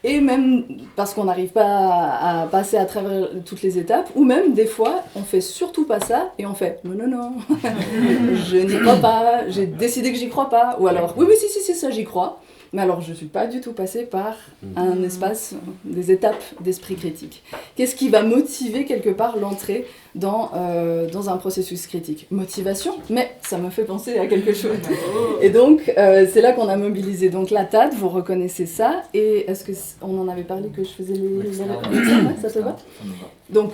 et même parce qu'on n'arrive pas à passer à travers toutes les étapes, ou même des fois on fait surtout pas ça, et on fait non, je n'y crois pas, j'ai décidé que j'y crois pas, ou alors oui, si, ça j'y crois. Mais alors, je ne suis pas du tout passée par un espace, des étapes d'esprit critique. Qu'est-ce qui va motiver quelque part l'entrée dans un processus critique ? Motivation, mais ça me fait penser à quelque chose. Et donc, c'est là qu'on a mobilisé. Donc, la TAD, vous reconnaissez ça. Et est-ce qu'on en avait parlé que je faisais les... Ça te va ? Donc,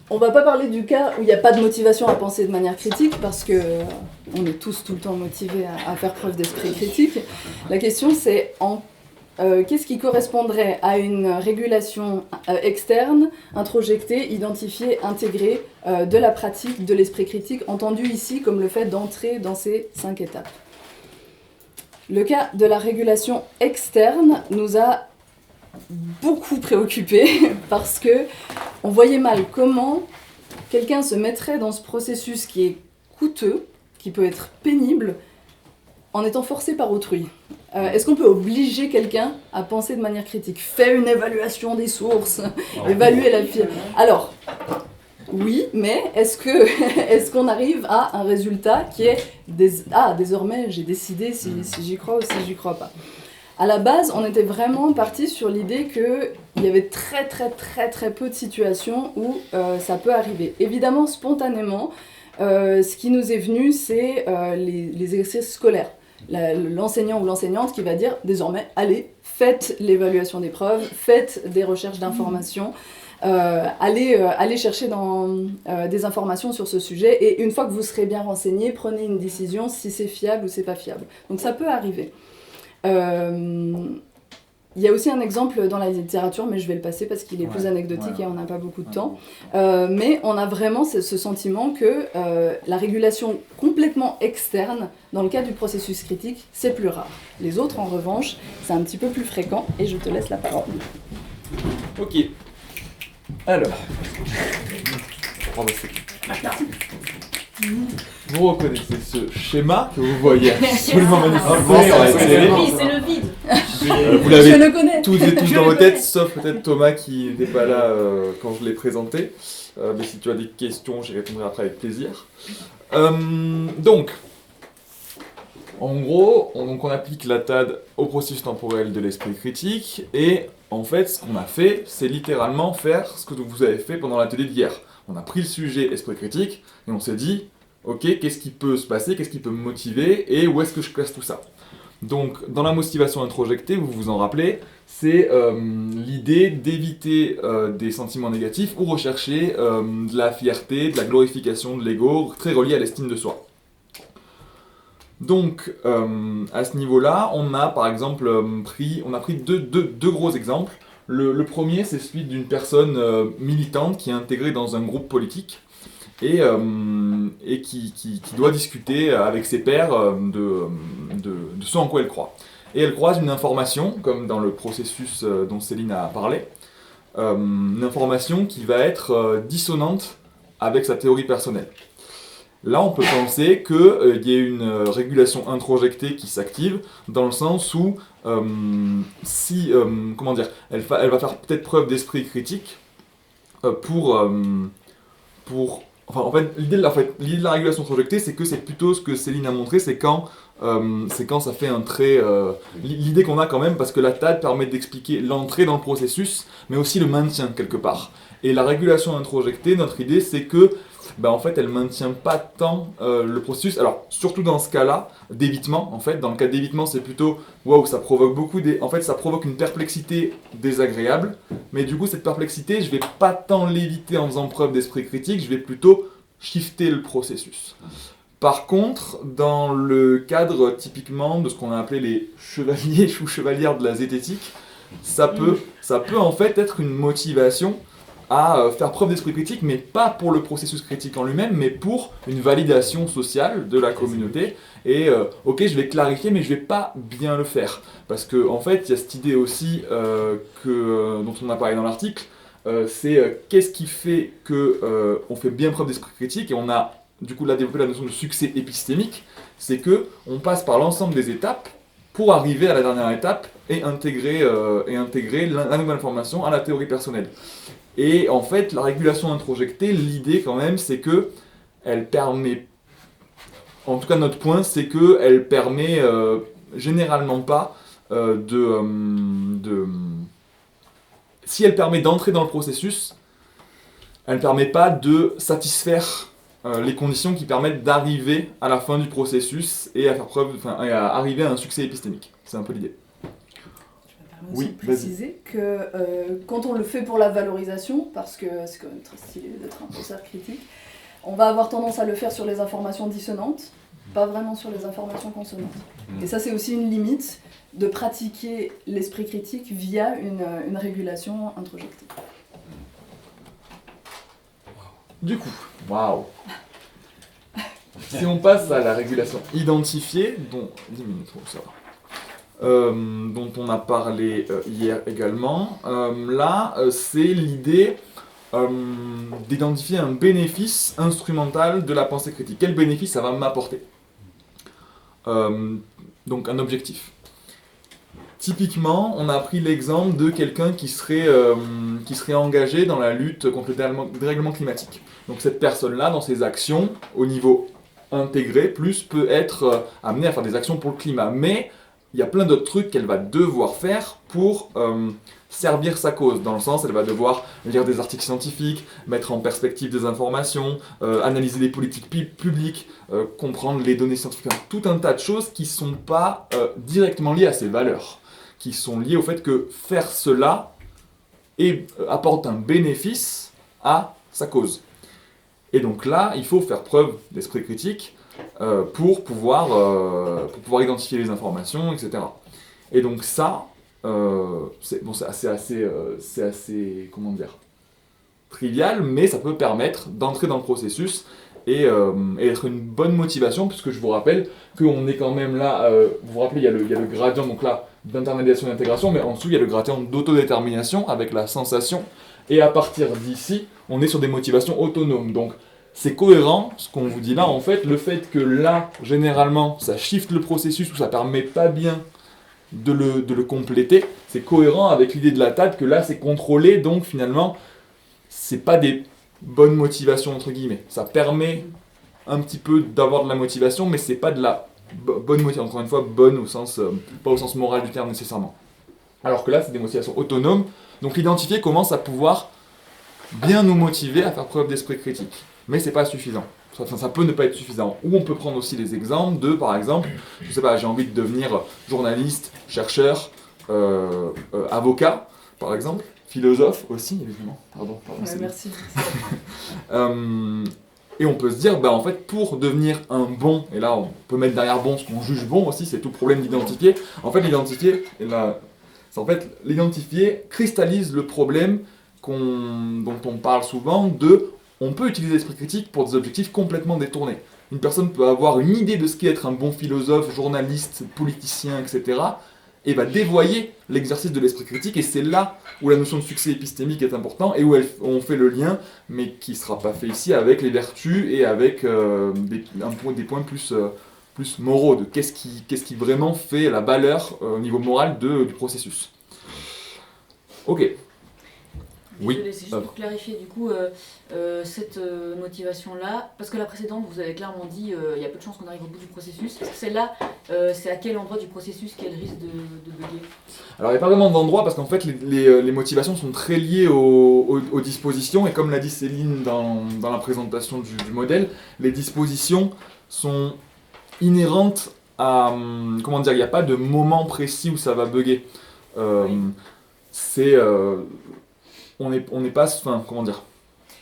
on ne va pas parler du cas où il n'y a pas de motivation à penser de manière critique, parce qu'on est tous tout le temps motivés à faire preuve d'esprit critique. La question, c'est qu'est-ce qui correspondrait à une régulation externe, introjectée, identifiée, intégrée de la pratique de l'esprit critique, entendu ici comme le fait d'entrer dans ces 5 étapes. Le cas de la régulation externe nous a beaucoup préoccupés parce que on voyait mal comment quelqu'un se mettrait dans ce processus qui est coûteux, qui peut être pénible, en étant forcé par autrui. Est-ce qu'on peut obliger quelqu'un à penser de manière critique ? Fais une évaluation des sources, évaluer la fiabilité. Alors, oui, mais est-ce qu'on arrive à un résultat qui est désormais j'ai décidé si j'y crois ou si j'y crois pas. À la base, on était vraiment parti sur l'idée qu'il y avait très peu de situations où ça peut arriver. Évidemment, spontanément, ce qui nous est venu, c'est les exercices scolaires. L'enseignant ou l'enseignante qui va dire désormais, allez, faites l'évaluation des preuves, faites des recherches d'informations, allez chercher des informations sur ce sujet, et une fois que vous serez bien renseigné, prenez une décision si c'est fiable ou c'est pas fiable. Donc ça peut arriver. Il y a aussi un exemple dans la littérature, mais je vais le passer parce qu'il est plus anecdotique et on n'a pas beaucoup de temps. Mais on a vraiment ce sentiment que la régulation complètement externe, dans le cas du processus critique, c'est plus rare. Les autres, en revanche, c'est un petit peu plus fréquent, et je te laisse la parole. Ok. Alors. Vous reconnaissez ce schéma que vous voyez absolument magnifiquement sur la télé. C'est le vide. Vous l'avez tous et tous dans vos têtes, sauf peut-être Thomas qui n'était pas là quand je l'ai présenté. Mais si tu as des questions, j'y répondrai après avec plaisir. Donc, en gros, on applique la TAD au processus temporel de l'esprit critique, et en fait, ce qu'on a fait, c'est littéralement faire ce que vous avez fait pendant l'atelier d'hier. On a pris le sujet esprit critique, et on s'est dit, ok, qu'est-ce qui peut se passer, qu'est-ce qui peut me motiver, et où est-ce que je classe tout ça ? Donc, dans la motivation introjectée, vous vous en rappelez, c'est l'idée d'éviter des sentiments négatifs ou rechercher de la fierté, de la glorification de l'ego, très relié à l'estime de soi. Donc, à ce niveau-là, on a par exemple pris deux gros exemples. Le premier, c'est celui d'une personne militante qui est intégrée dans un groupe politique et qui doit discuter avec ses pairs de ce en quoi elle croit. Et elle croise une information, comme dans le processus dont Céline a parlé, une information qui va être dissonante avec sa théorie personnelle. Là, on peut penser qu'il y a une régulation introjectée qui s'active, dans le sens où, elle va faire peut-être preuve d'esprit critique l'idée de la régulation introjectée, c'est que c'est plutôt ce que Céline a montré, c'est quand ça fait un trait... l'idée qu'on a quand même, parce que la TAD permet d'expliquer l'entrée dans le processus, mais aussi le maintien quelque part. Et la régulation introjectée, notre idée, c'est que en fait elle maintient pas tant le processus. Alors surtout dans ce cas-là d'évitement, en fait, dans le cas d'évitement c'est plutôt waouh, ça provoque en fait ça provoque une perplexité désagréable, mais du coup cette perplexité je vais pas tant l'éviter en faisant preuve d'esprit critique, je vais plutôt shifter le processus. Par contre, dans le cadre typiquement de ce qu'on a appelé les chevaliers ou chevalières de la zététique, ça peut en fait être une motivation à faire preuve d'esprit critique, mais pas pour le processus critique en lui-même, mais pour une validation sociale de la communauté. Et ok, je vais clarifier, mais je vais pas bien le faire. Parce qu'en fait, il y a cette idée aussi dont on a parlé dans l'article, c'est qu'est-ce qui fait qu'on fait bien preuve d'esprit critique, et on a du coup là développé la notion de succès épistémique, c'est qu'on passe par l'ensemble des étapes pour arriver à la dernière étape et intégrer la nouvelle information à la théorie personnelle. Et en fait, la régulation introjectée, l'idée quand même, c'est que elle permet, en tout cas notre point, c'est que elle permet généralement pas si elle permet d'entrer dans le processus, elle ne permet pas de satisfaire les conditions qui permettent d'arriver à la fin du processus et à arriver à un succès épistémique. C'est un peu l'idée. Oui, préciser que quand on le fait pour la valorisation, parce que c'est quand même très stylé d'être un penseur critique, on va avoir tendance à le faire sur les informations dissonantes, pas vraiment sur les informations consonantes. Et ça, c'est aussi une limite de pratiquer l'esprit critique via une régulation introjectée. Du coup, waouh. Si on passe à la régulation identifiée, dont 10 minutes, ça va. Dont on a parlé hier également. Là, c'est l'idée d'identifier un bénéfice instrumental de la pensée critique. Quel bénéfice ça va m'apporter ? Donc un objectif. Typiquement, on a pris l'exemple de quelqu'un qui serait engagé dans la lutte contre le dérèglement climatique. Donc cette personne-là, dans ses actions, au niveau intégré, peut être amenée à faire des actions pour le climat. Mais il y a plein d'autres trucs qu'elle va devoir faire pour servir sa cause. Dans le sens, elle va devoir lire des articles scientifiques, mettre en perspective des informations, analyser les politiques publiques, comprendre les données scientifiques. Tout un tas de choses qui ne sont pas directement liées à ses valeurs, qui sont liées au fait que faire cela apporte un bénéfice à sa cause. Et donc là, il faut faire preuve d'esprit critique pour pouvoir identifier les informations, etc. Et donc ça, c'est assez, comment dire, trivial, mais ça peut permettre d'entrer dans le processus et être une bonne motivation, puisque je vous rappelle qu'on est quand même là, vous vous rappelez, il y a le gradient donc là, d'internalisation et d'intégration, mais en dessous, il y a le gradient d'autodétermination avec la sensation, et à partir d'ici, on est sur des motivations autonomes. Donc c'est cohérent, ce qu'on vous dit là, en fait, le fait que là, généralement, ça shift le processus ou ça permet pas bien de le compléter, c'est cohérent avec l'idée de la table que là, c'est contrôlé, donc finalement, c'est pas des bonnes motivations, entre guillemets. Ça permet un petit peu d'avoir de la motivation, mais c'est pas de la bonne motivation. Encore une fois, bonne au sens, pas au sens moral du terme nécessairement. Alors que là, c'est des motivations autonomes, donc l'identifier commence à pouvoir bien nous motiver à faire preuve d'esprit critique. Mais c'est pas suffisant. Ça peut ne pas être suffisant. Ou on peut prendre aussi les exemples de, par exemple, je sais pas, j'ai envie de devenir journaliste, chercheur, avocat, par exemple, philosophe aussi, évidemment. Pardon, ouais, merci. Et on peut se dire, en fait, pour devenir un bon, et là on peut mettre derrière bon ce qu'on juge bon aussi, c'est tout le problème d'identifier. En fait, l'identifier cristallise le problème dont on parle souvent on peut utiliser l'esprit critique pour des objectifs complètement détournés. Une personne peut avoir une idée de ce qu'est être un bon philosophe, journaliste, politicien, etc. et va dévoyer l'exercice de l'esprit critique, et c'est là où la notion de succès épistémique est importante, et où on fait le lien, mais qui ne sera pas fait ici, avec les vertus et avec des points plus moraux, de qu'est-ce qui vraiment fait la valeur au niveau moral du processus. Ok. Oui. Désolée, c'est juste pour clarifier du coup cette motivation-là, parce que la précédente, vous avez clairement dit il y a peu de chances qu'on arrive au bout du processus. Est-ce que celle-là, c'est à quel endroit du processus qu'elle risque de bugger? Alors il n'y a pas vraiment d'endroit parce qu'en fait les motivations sont très liées aux dispositions et comme l'a dit Céline dans la présentation du modèle, les dispositions sont inhérentes à... Comment dire, il n'y a pas de moment précis où ça va bugger. C'est... on n'est pas... Enfin, comment dire.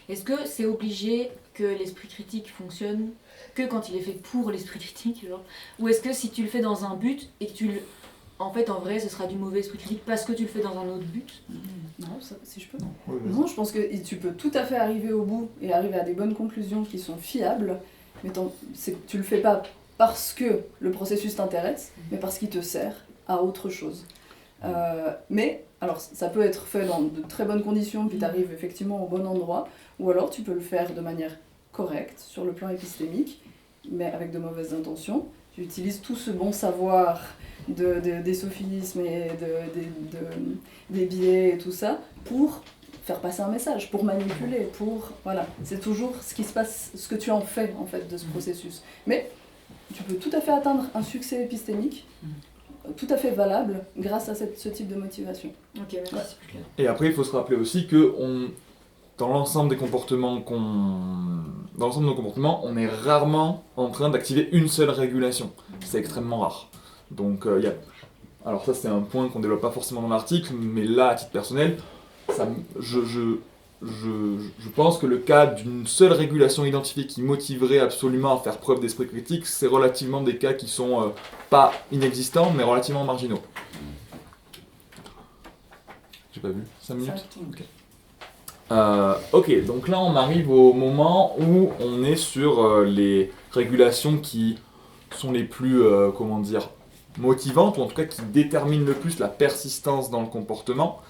Est-ce que c'est obligé que l'esprit critique fonctionne que quand il est fait pour l'esprit critique, genre? Ou est-ce que si tu le fais dans un but et que tu le... En fait, en vrai, ce sera du mauvais esprit critique parce que tu le fais dans un autre but? Non, ça, si je peux. Oui, Non, je pense que tu peux tout à fait arriver au bout et arriver à des bonnes conclusions qui sont fiables, mais tu le fais pas parce que le processus t'intéresse, mais parce qu'il te sert à autre chose. Mais, alors, ça peut être fait dans de très bonnes conditions, puis tu arrives effectivement au bon endroit, ou alors tu peux le faire de manière correcte, sur le plan épistémique, mais avec de mauvaises intentions. Tu utilises tout ce bon savoir des sophismes et des biais et tout ça pour faire passer un message, pour manipuler, pour... Voilà, c'est toujours ce qui se passe, ce que tu en fais, en fait, de ce processus. Mais tu peux tout à fait atteindre un succès épistémique, tout à fait valable, grâce à ce type de motivation. Ok, merci, c'est plus clair. Et après, il faut se rappeler aussi que dans l'ensemble des comportements dans l'ensemble de nos comportements, on est rarement en train d'activer une seule régulation. C'est extrêmement rare. Donc, alors ça, c'est un point qu'on ne développe pas forcément dans l'article, mais là, à titre personnel, je pense que le cas d'une seule régulation identifiée qui motiverait absolument à faire preuve d'esprit critique, c'est relativement des cas qui sont pas inexistants, mais relativement marginaux. J'ai pas vu, 5 minutes ? Ok, donc là on arrive au moment où on est sur les régulations qui sont les plus, motivantes, ou en tout cas qui déterminent le plus la persistance dans le comportement.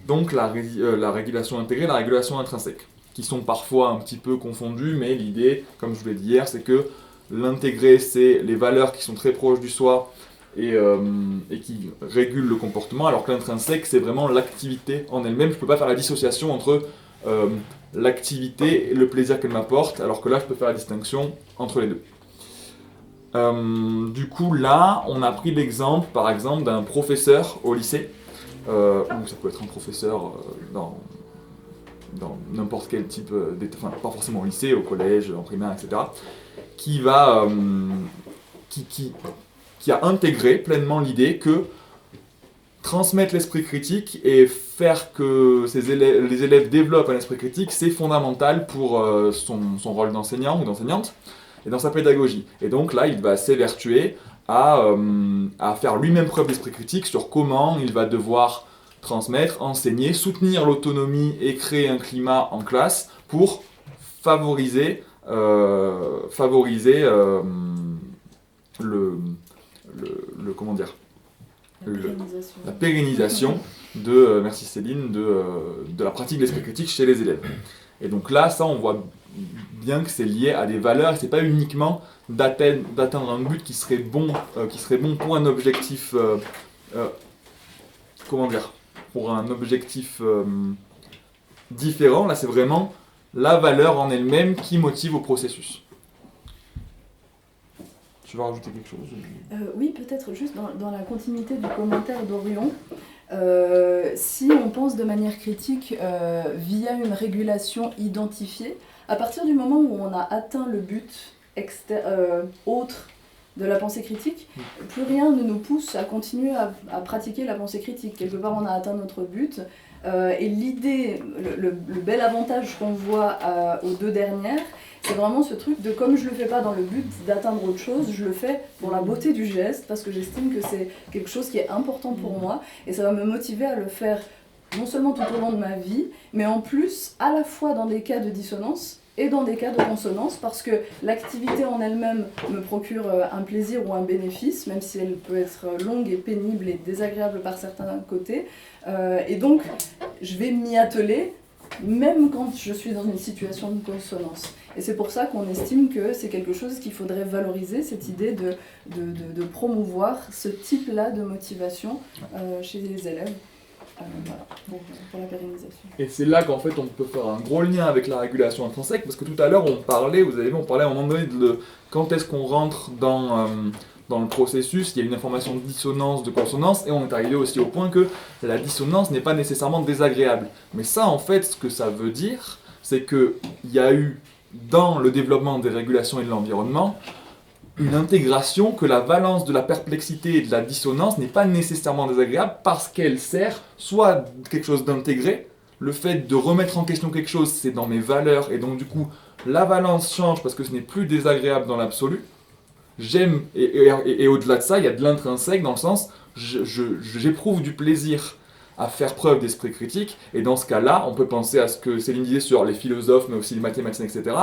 Donc la régulation intégrée et la régulation intrinsèque, qui sont parfois un petit peu confondues, mais l'idée, comme je vous l'ai dit hier, c'est que l'intégré, c'est les valeurs qui sont très proches du soi et qui régulent le comportement, alors que l'intrinsèque, c'est vraiment l'activité en elle-même. Je ne peux pas faire la dissociation entre l'activité et le plaisir qu'elle m'apporte, alors que là, je peux faire la distinction entre les deux. Du coup, là, on a pris l'exemple, par exemple, d'un professeur au lycée, ou ça peut être un professeur dans n'importe quel type, enfin pas forcément au lycée, au collège, en primaire, etc., qui a intégré pleinement l'idée que transmettre l'esprit critique et faire que les élèves développent un esprit critique, c'est fondamental pour son rôle d'enseignant ou d'enseignante et dans sa pédagogie. Et donc là, il va s'évertuer à faire lui-même preuve d'esprit critique sur comment il va devoir transmettre, enseigner, soutenir l'autonomie et créer un climat en classe pour favoriser la pérennisation de, merci Céline, de la pratique de l'esprit critique chez les élèves. Et donc là, ça, on voit bien que c'est lié à des valeurs, et c'est pas uniquement d'atteindre un but qui serait bon pour un objectif, pour un objectif différent. Là, c'est vraiment la valeur en elle-même qui motive au processus. Tu veux rajouter quelque chose ? Oui, peut-être juste dans la continuité du commentaire d'Orion. Si on pense de manière critique via une régulation identifiée, à partir du moment où on a atteint le but autre de la pensée critique, plus rien ne nous pousse à continuer à pratiquer la pensée critique. Quelque part, on a atteint notre but. Et l'idée, le bel avantage qu'on voit aux deux dernières, c'est vraiment ce truc de comme je le fais pas dans le but d'atteindre autre chose, je le fais pour la beauté du geste, parce que j'estime que c'est quelque chose qui est important pour moi, et ça va me motiver à le faire non seulement tout au long de ma vie, mais en plus à la fois dans des cas de dissonance et dans des cas de consonance, parce que l'activité en elle-même me procure un plaisir ou un bénéfice, même si elle peut être longue et pénible et désagréable par certains côtés, et donc je vais m'y atteler même quand je suis dans une situation de consonance. Et c'est pour ça qu'on estime que c'est quelque chose qu'il faudrait valoriser, cette idée de promouvoir ce type-là de motivation chez les élèves. Voilà, pour la pérennisation. Et c'est là qu'en fait on peut faire un gros lien avec la régulation intrinsèque, parce que tout à l'heure on parlait, vous avez vu, on parlait à un moment donné de quand est-ce qu'on rentre dans le processus, il y a une information de dissonance, de consonance, et on est arrivé aussi au point que la dissonance n'est pas nécessairement désagréable. Mais ça, en fait, ce que ça veut dire, c'est qu'il y a eu, dans le développement des régulations et de l'environnement, une intégration que la valence de la perplexité et de la dissonance n'est pas nécessairement désagréable parce qu'elle sert soit quelque chose d'intégré, le fait de remettre en question quelque chose, c'est dans mes valeurs, et donc du coup, la valence change parce que ce n'est plus désagréable dans l'absolu. J'aime, et au-delà de ça, il y a de l'intrinsèque dans le sens, j'éprouve du plaisir à faire preuve d'esprit critique, et dans ce cas-là, on peut penser à ce que Céline disait sur les philosophes, mais aussi les mathématiciens, etc.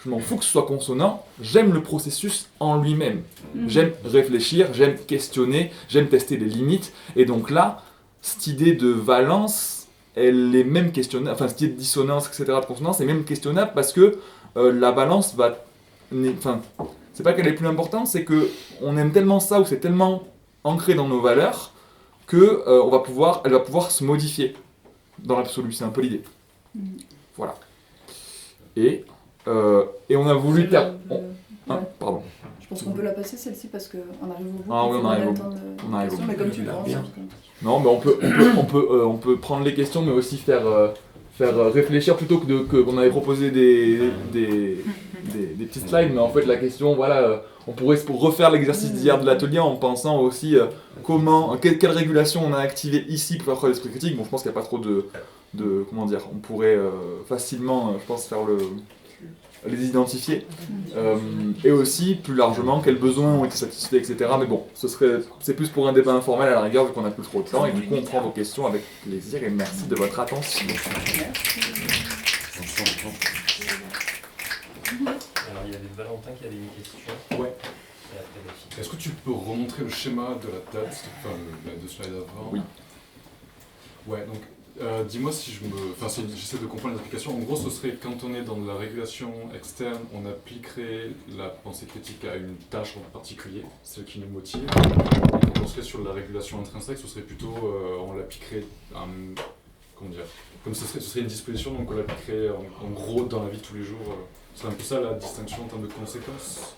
Je m'en fous que ce soit consonant, j'aime le processus en lui-même. J'aime réfléchir, j'aime questionner, j'aime tester les limites, et donc là, cette idée de valence, elle est même questionnable, enfin cette idée de dissonance, etc., de consonance, est même questionnable parce que la valence va... Enfin, c'est pas qu'elle est plus importante, c'est que on aime tellement ça, ou c'est tellement ancré dans nos valeurs, que elle va pouvoir se modifier dans l'absolu, c'est un peu l'idée. Voilà. Et on a voulu... pardon. Je pense qu'on peut la passer celle-ci parce qu'on arrive au bout. Ah oui, on arrive au bout. On arrive au bout. Mais comme tu penses. Non, mais on peut prendre les questions, mais aussi faire réfléchir plutôt que qu'on avait proposé des petits slides. Mais en fait, la question, voilà, on pourrait refaire l'exercice d'hier de l'atelier en pensant aussi quelle régulation on a activée ici pour faire preuve d'esprit critique. Bon, je pense qu'il n'y a pas trop de comment dire, on pourrait facilement, je pense, les identifier, et aussi plus largement quels besoins ont été satisfaits, etc. Mais bon, c'est plus pour un débat informel à la rigueur vu qu'on n'a plus trop de temps, et du coup on prend vos questions avec plaisir et merci de votre attention. Alors il y avait Valentin qui avait une question. Ouais. Est-ce que tu peux remontrer le schéma de la date, enfin les deux slides avant? Oui. Ouais, donc dis-moi si j'essaie de comprendre les applications. En gros, ce serait quand on est dans la régulation externe, on appliquerait la pensée critique à une tâche en particulier, celle qui nous motive. Et quand on serait sur la régulation intrinsèque, ce serait plutôt, on l'appliquerait comment dire, comme ce serait une disposition, donc on l'appliquerait en gros dans la vie de tous les jours. C'est un peu ça la distinction en termes de conséquences?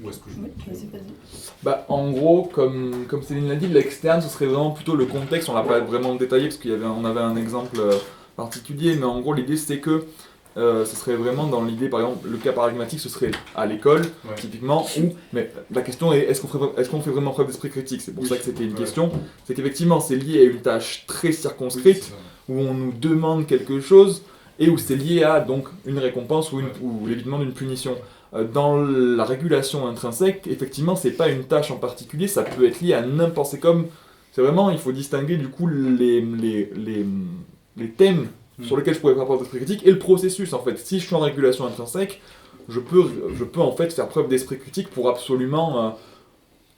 Ou est-ce que je me trompe? Bah, en gros, comme Céline l'a dit, l'externe, ce serait vraiment plutôt le contexte. On l'a pas vraiment détaillé parce qu'on avait un exemple particulier, mais en gros, l'idée c'est que ce serait vraiment dans l'idée, par exemple, le cas paradigmatique, ce serait à l'école, typiquement, mais la question est, est-ce qu'on fait vraiment preuve d'esprit critique? C'est pour ça que c'était une question. C'est qu'effectivement, c'est lié à une tâche très circonscrite, où on nous demande quelque chose, et où c'est lié à donc une récompense ou l'évitement d'une punition. Dans la régulation intrinsèque, effectivement, c'est pas une tâche en particulier, ça peut être lié à n'importe... C'est vraiment, il faut distinguer du coup les thèmes sur lesquels je pourrais faire preuve d'esprit critique et le processus en fait. Si je suis en régulation intrinsèque, je peux en fait faire preuve d'esprit critique pour absolument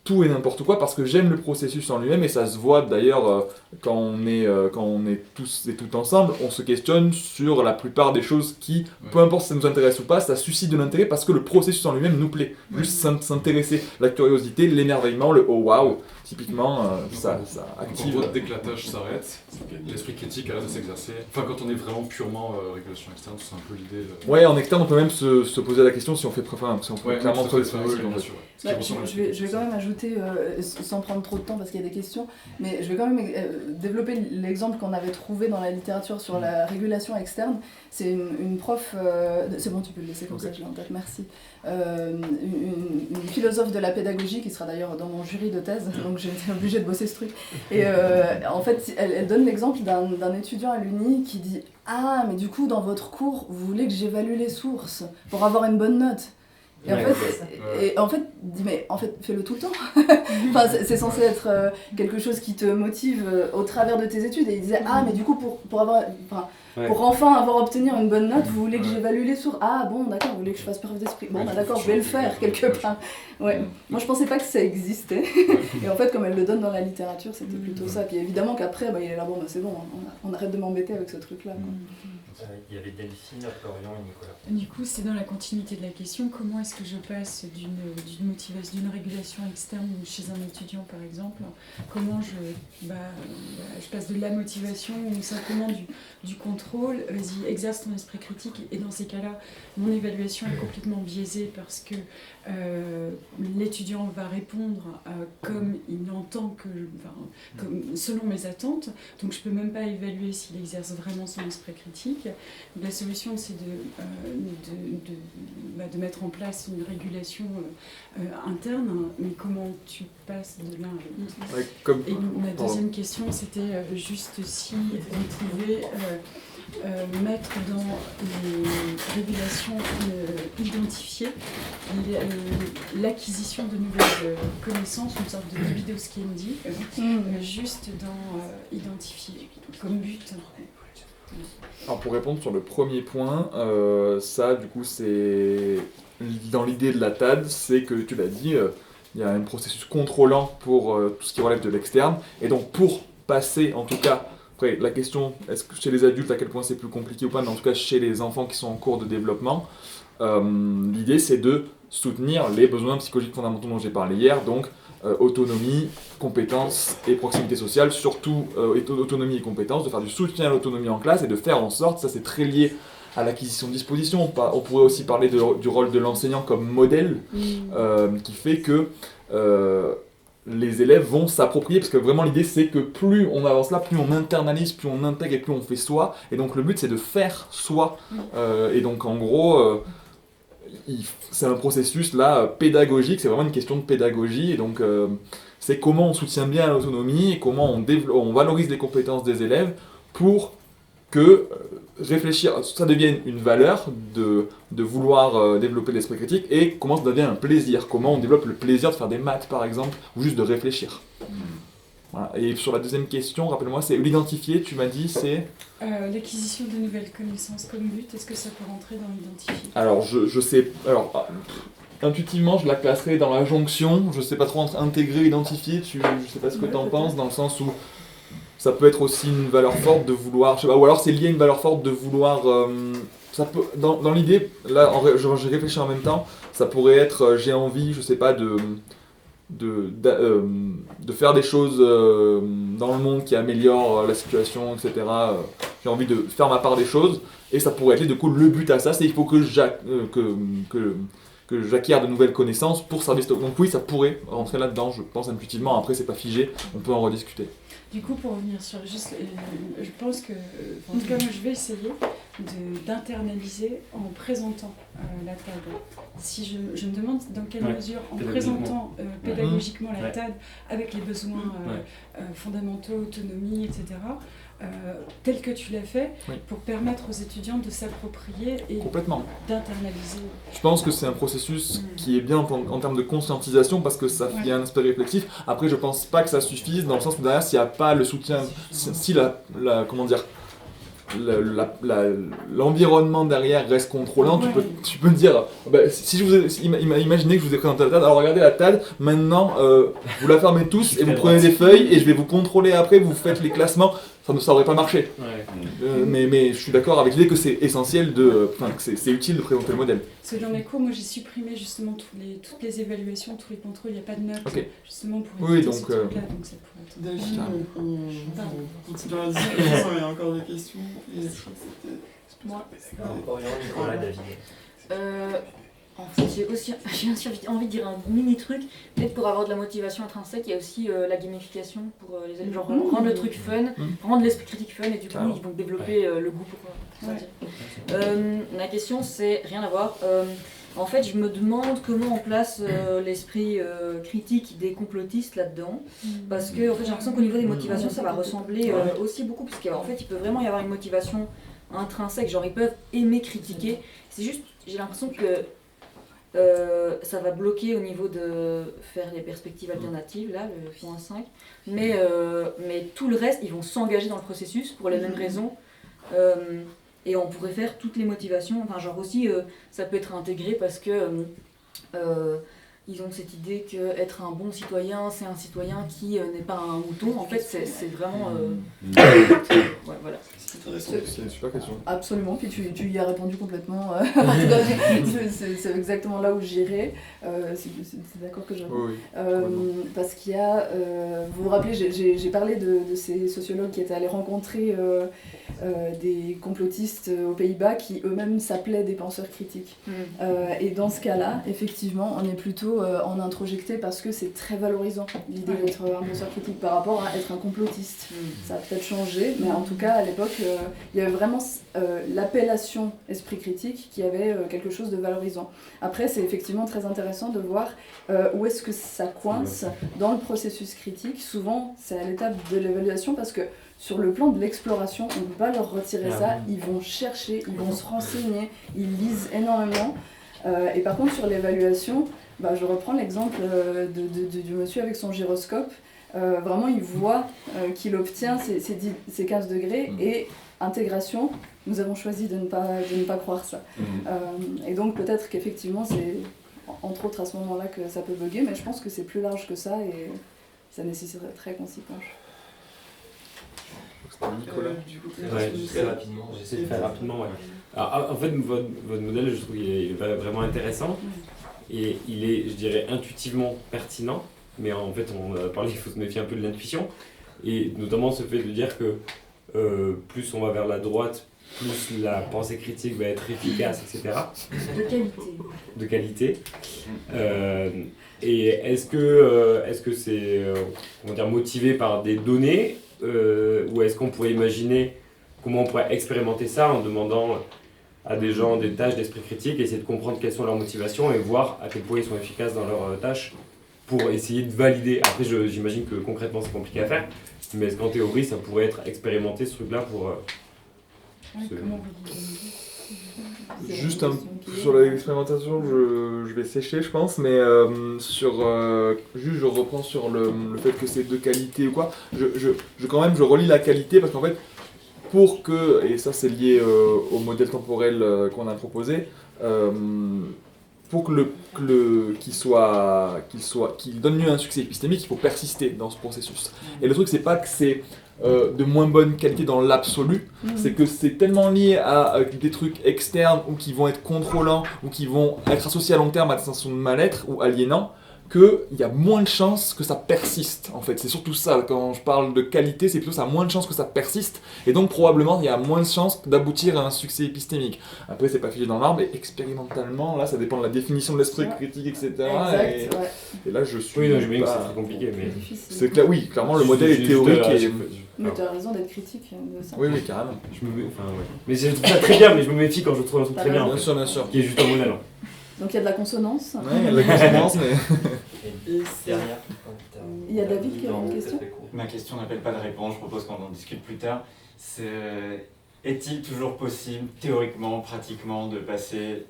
tout et n'importe quoi parce que j'aime le processus en lui-même et ça se voit d'ailleurs quand on est tous et toutes ensemble, on se questionne sur la plupart des choses qui, peu importe si ça nous intéresse ou pas, ça suscite de l'intérêt parce que le processus en lui-même nous plaît. Juste s'intéresser, la curiosité, l'émerveillement, le oh wow, typiquement ça active. En gros, dès que la tâche s'arrête, l'esprit critique arrête de s'exercer. Enfin, quand on est vraiment purement régulation externe, c'est un peu l'idée. Ouais, en externe, on peut même se poser la question si on fait clairement preuve d'esprit critique. Je vais quand même ajouter, sans prendre trop de temps parce qu'il y a des questions, mais je vais quand même développer l'exemple qu'on avait trouvé dans la littérature sur la régulation externe. C'est une prof, c'est bon, tu peux le laisser comme ça, je l'ai en tête, merci. Une philosophe de la pédagogie qui sera d'ailleurs dans mon jury de thèse, donc j'ai été obligée de bosser ce truc. Et en fait, elle donne l'exemple d'un étudiant à l'Uni qui dit « Ah, mais du coup, dans votre cours, vous voulez que j'évalue les sources pour avoir une bonne note ?» Et en fait, dit mais en fait fais-le tout le temps. Enfin, c'est censé être quelque chose qui te motive au travers de tes études. Et il disait ah mais du coup pour enfin obtenir une bonne note, vous voulez que j'évalue les sources. Ah bon d'accord, vous voulez que je fasse preuve d'esprit. Bon bah d'accord, je vais le faire quelque part. Ouais. Moi je pensais pas que ça existait. Et en fait comme elle le donne dans la littérature, c'était plutôt ça. Puis évidemment qu'après il est là bon bah c'est bon, on arrête de m'embêter avec ce truc là. Il y avait Delphine, Florian et Nicolas. Du coup, c'est dans la continuité de la question, comment est-ce que je passe d'une motivation, d'une régulation externe chez un étudiant par exemple, comment je passe de la motivation ou simplement du contrôle, vas-y, exerce ton esprit critique, et dans ces cas-là, mon évaluation est complètement biaisée parce que l'étudiant va répondre comme il entend selon mes attentes, donc je peux même pas évaluer s'il exerce vraiment son esprit critique. La solution, c'est de mettre en place une régulation interne, mais comment tu passes de l'un à l'autre. Et ma deuxième question, c'était juste si on pouvait mettre dans les régulations identifiées l'acquisition de nouvelles connaissances, une sorte de libido scanning, juste dans identifier comme but. Alors pour répondre sur le premier point, ça du coup c'est dans l'idée de la TAD, c'est que tu l'as dit, il y a un processus contrôlant pour tout ce qui relève de l'externe, et donc pour passer en tout cas, après la question est-ce que chez les adultes à quel point c'est plus compliqué ou pas, mais en tout cas chez les enfants qui sont en cours de développement, l'idée c'est de soutenir les besoins psychologiques fondamentaux dont j'ai parlé hier, donc autonomie, compétences et proximité sociale, surtout autonomie et compétences, de faire du soutien à l'autonomie en classe et de faire en sorte, ça c'est très lié à l'acquisition de dispositions, on pourrait aussi parler du rôle de l'enseignant comme modèle, qui fait que les élèves vont s'approprier, parce que vraiment l'idée c'est que plus on avance là, plus on internalise, plus on intègre et plus on fait soi, et donc le but c'est de faire soi, et donc en gros... c'est un processus là pédagogique, c'est vraiment une question de pédagogie, et donc c'est comment on soutient bien l'autonomie et comment on valorise les compétences des élèves pour que réfléchir, ça devienne une valeur de vouloir développer l'esprit critique, et comment ça devient un plaisir, comment on développe le plaisir de faire des maths par exemple, ou juste de réfléchir. Voilà. Et sur la deuxième question, rappelle-moi, c'est l'identifier, tu m'as dit, c'est... L'acquisition de nouvelles connaissances comme but, est-ce que ça peut rentrer dans l'identifier ? Alors, je sais... Alors, intuitivement, je la classerais dans la jonction, je sais pas trop entre intégrer et identifier, je sais pas ce que t'en penses, dans le sens où ça peut être aussi une valeur forte de vouloir... Je sais pas, ou alors c'est lié à une valeur forte de vouloir... ça peut, dans l'idée, là, j'ai réfléchi en même temps, ça pourrait être, j'ai envie, je sais pas, de faire des choses dans le monde qui améliorent la situation, etc. J'ai envie de faire ma part des choses, et ça pourrait être, du coup, le but à ça, c'est qu'il faut que j'acquière de nouvelles connaissances pour servir stock. Donc oui, ça pourrait rentrer là-dedans, je pense intuitivement, après c'est pas figé, on peut en rediscuter. Du coup, pour revenir sur juste, je pense que, en tout cas, moi je vais essayer d'internaliser en présentant la TAD. Si je me demande dans quelle mesure, en présentant pédagogiquement la TAD avec les besoins fondamentaux, autonomie, etc., tel que tu l'as fait, pour permettre aux étudiants de s'approprier et d'internaliser. Je pense que c'est un processus qui est bien en termes de conscientisation, parce que ça fait un aspect réflexif. Après, je pense pas que ça suffise, dans le sens où derrière, s'il n'y a pas le soutien, si l'environnement derrière reste contrôlant, tu peux dire, si je vous ai, imaginez que je vous ai présenté la TAD, alors regardez la TAD, maintenant vous la fermez tous et vous prenez des feuilles et je vais vous contrôler après, vous faites les classements, ça aurait pas marché. Mais je suis d'accord avec l'idée que c'est essentiel, que c'est utile de présenter le modèle. Parce que dans mes cours, moi j'ai supprimé justement toutes les évaluations, tous les contrôles, il n'y a pas de notes, justement pour éviter ce truc-là, donc ça pourrait être... Delphine, on continue la discussion, il y a encore des questions. Moi, Nicolas, David. En fait, j'ai aussi envie de dire un mini truc, peut-être pour avoir de la motivation intrinsèque, il y a aussi la gamification pour les élèves, genre rendre le truc fun, rendre l'esprit critique fun, et du coup ils vont développer le goût pour ça. La question c'est rien à voir. En fait, je me demande comment on place l'esprit critique des complotistes là-dedans, parce que en fait, j'ai l'impression qu'au niveau des motivations, ça va ressembler aussi beaucoup, parce qu'en fait, il peut vraiment y avoir une motivation intrinsèque, genre ils peuvent aimer critiquer. C'est juste, j'ai l'impression que ça va bloquer au niveau de faire les perspectives alternatives, là, le point 5, mais tout le reste, ils vont s'engager dans le processus pour les mêmes raisons. Et on pourrait faire toutes les motivations, enfin genre aussi ça peut être intégré parce que ils ont cette idée qu'être un bon citoyen, c'est un citoyen qui n'est pas un mouton. En fait, c'est vraiment... ouais, voilà. C'est une super question. Absolument, puis tu y as répondu complètement. C'est exactement là où j'irais. C'est d'accord que je réponds. Oui. Parce qu'il y a... vous vous rappelez, j'ai parlé de ces sociologues qui étaient allés rencontrer des complotistes aux Pays-Bas qui eux-mêmes s'appelaient des penseurs critiques. Et dans ce cas-là, effectivement, on est plutôt en introjecté parce que c'est très valorisant l'idée d'être un penseur critique par rapport à être un complotiste. Ça a peut-être changé, mais en tout cas à l'époque il y avait vraiment l'appellation esprit critique qui avait quelque chose de valorisant. Après c'est effectivement très intéressant de voir où est-ce que ça coince dans le processus critique. Souvent c'est à l'étape de l'évaluation parce que sur le plan de l'exploration, on ne peut pas leur retirer ça, ils vont chercher, ils vont se renseigner, ils lisent énormément. Et par contre sur l'évaluation, je reprends l'exemple du monsieur avec son gyroscope. Vraiment, il voit qu'il obtient ces 15 degrés et intégration, nous avons choisi de ne pas croire ça. Et donc peut-être qu'effectivement, c'est entre autres à ce moment-là que ça peut bugger, mais je pense que c'est plus large que ça et ça nécessiterait qu'on s'y penche. Nicolas, Très rapidement. J'essaie de faire rapidement. Ouais. Alors, en fait, votre modèle, je trouve qu'il est vraiment intéressant et il est, je dirais, intuitivement pertinent. Mais en fait, on a parlé, il faut se méfier un peu de l'intuition. Et notamment ce fait de dire que plus on va vers la droite, plus la pensée critique va être efficace, etc. De qualité. Et est-ce que c'est motivé par des données ou est-ce qu'on pourrait imaginer comment on pourrait expérimenter ça en demandant à des gens des tâches d'esprit critique, essayer de comprendre quelles sont leurs motivations et voir à quel point ils sont efficaces dans leurs tâches pour essayer de valider. Après, j'imagine que concrètement c'est compliqué à faire, mais est-ce qu'en théorie ça pourrait être expérimenté ce truc-là pour... Juste sur l'expérimentation, je vais sécher je pense, mais juste je reprends sur le fait que c'est de qualité ou quoi, je relie la qualité parce qu'en fait, pour que, et ça c'est lié au modèle temporel qu'on a proposé, pour qu'il donne lieu à un succès épistémique, il faut persister dans ce processus. Et le truc, c'est pas que c'est de moins bonne qualité dans l'absolu, c'est que c'est tellement lié à des trucs externes ou qui vont être contrôlants ou qui vont être associés à long terme à des sensations de mal-être ou aliénants, qu'il y a moins de chances que ça persiste, en fait. C'est surtout ça, quand je parle de qualité, c'est plutôt ça a moins de chances que ça persiste, et donc probablement il y a moins de chances d'aboutir à un succès épistémique. Après, c'est pas figé dans l'arbre, et expérimentalement, là, ça dépend de la définition de l'esprit critique, etc. Et là, je suis. Oui, non, j'imagine que c'est très compliqué, mais. C'est clair, oui, clairement, le modèle est théorique. Mais tu as raison d'être critique de ça. Oui, carrément. Mais je trouve ça très bien, mais je me méfie quand je trouve un truc très bien. Bien sûr. Qui est juste un modèle. Donc il y a de la consonance. Ouais, il y a de la consonance, mais... Derrière. Il y a David qui a une question. Ma question n'appelle pas de réponse, je propose qu'on en discute plus tard. Est-il toujours possible, théoriquement, pratiquement, de passer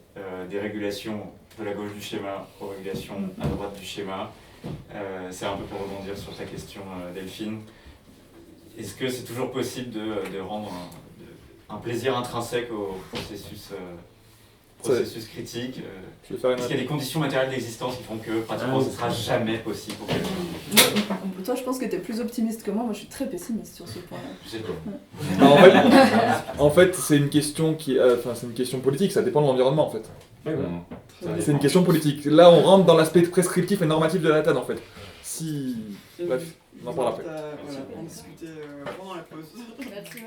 des régulations de la gauche du schéma aux régulations à droite du schéma? C'est un peu pour rebondir sur ta question, Delphine. Est-ce que c'est toujours possible de rendre un plaisir intrinsèque au processus critique? Est-ce qu'il y a des conditions matérielles d'existence qui font que pratiquement ce ne sera jamais possible pour quelqu'un? Toi, je pense que tu es plus optimiste que moi. Moi, je suis très pessimiste sur ce point-là. En fait, c'est une question c'est une question politique. Ça dépend de l'environnement, en fait. C'est une question politique. Là, on rentre dans l'aspect prescriptif et normatif de la TAD, en fait. Bref, on en parle après. On discutait pendant la pause. Merci.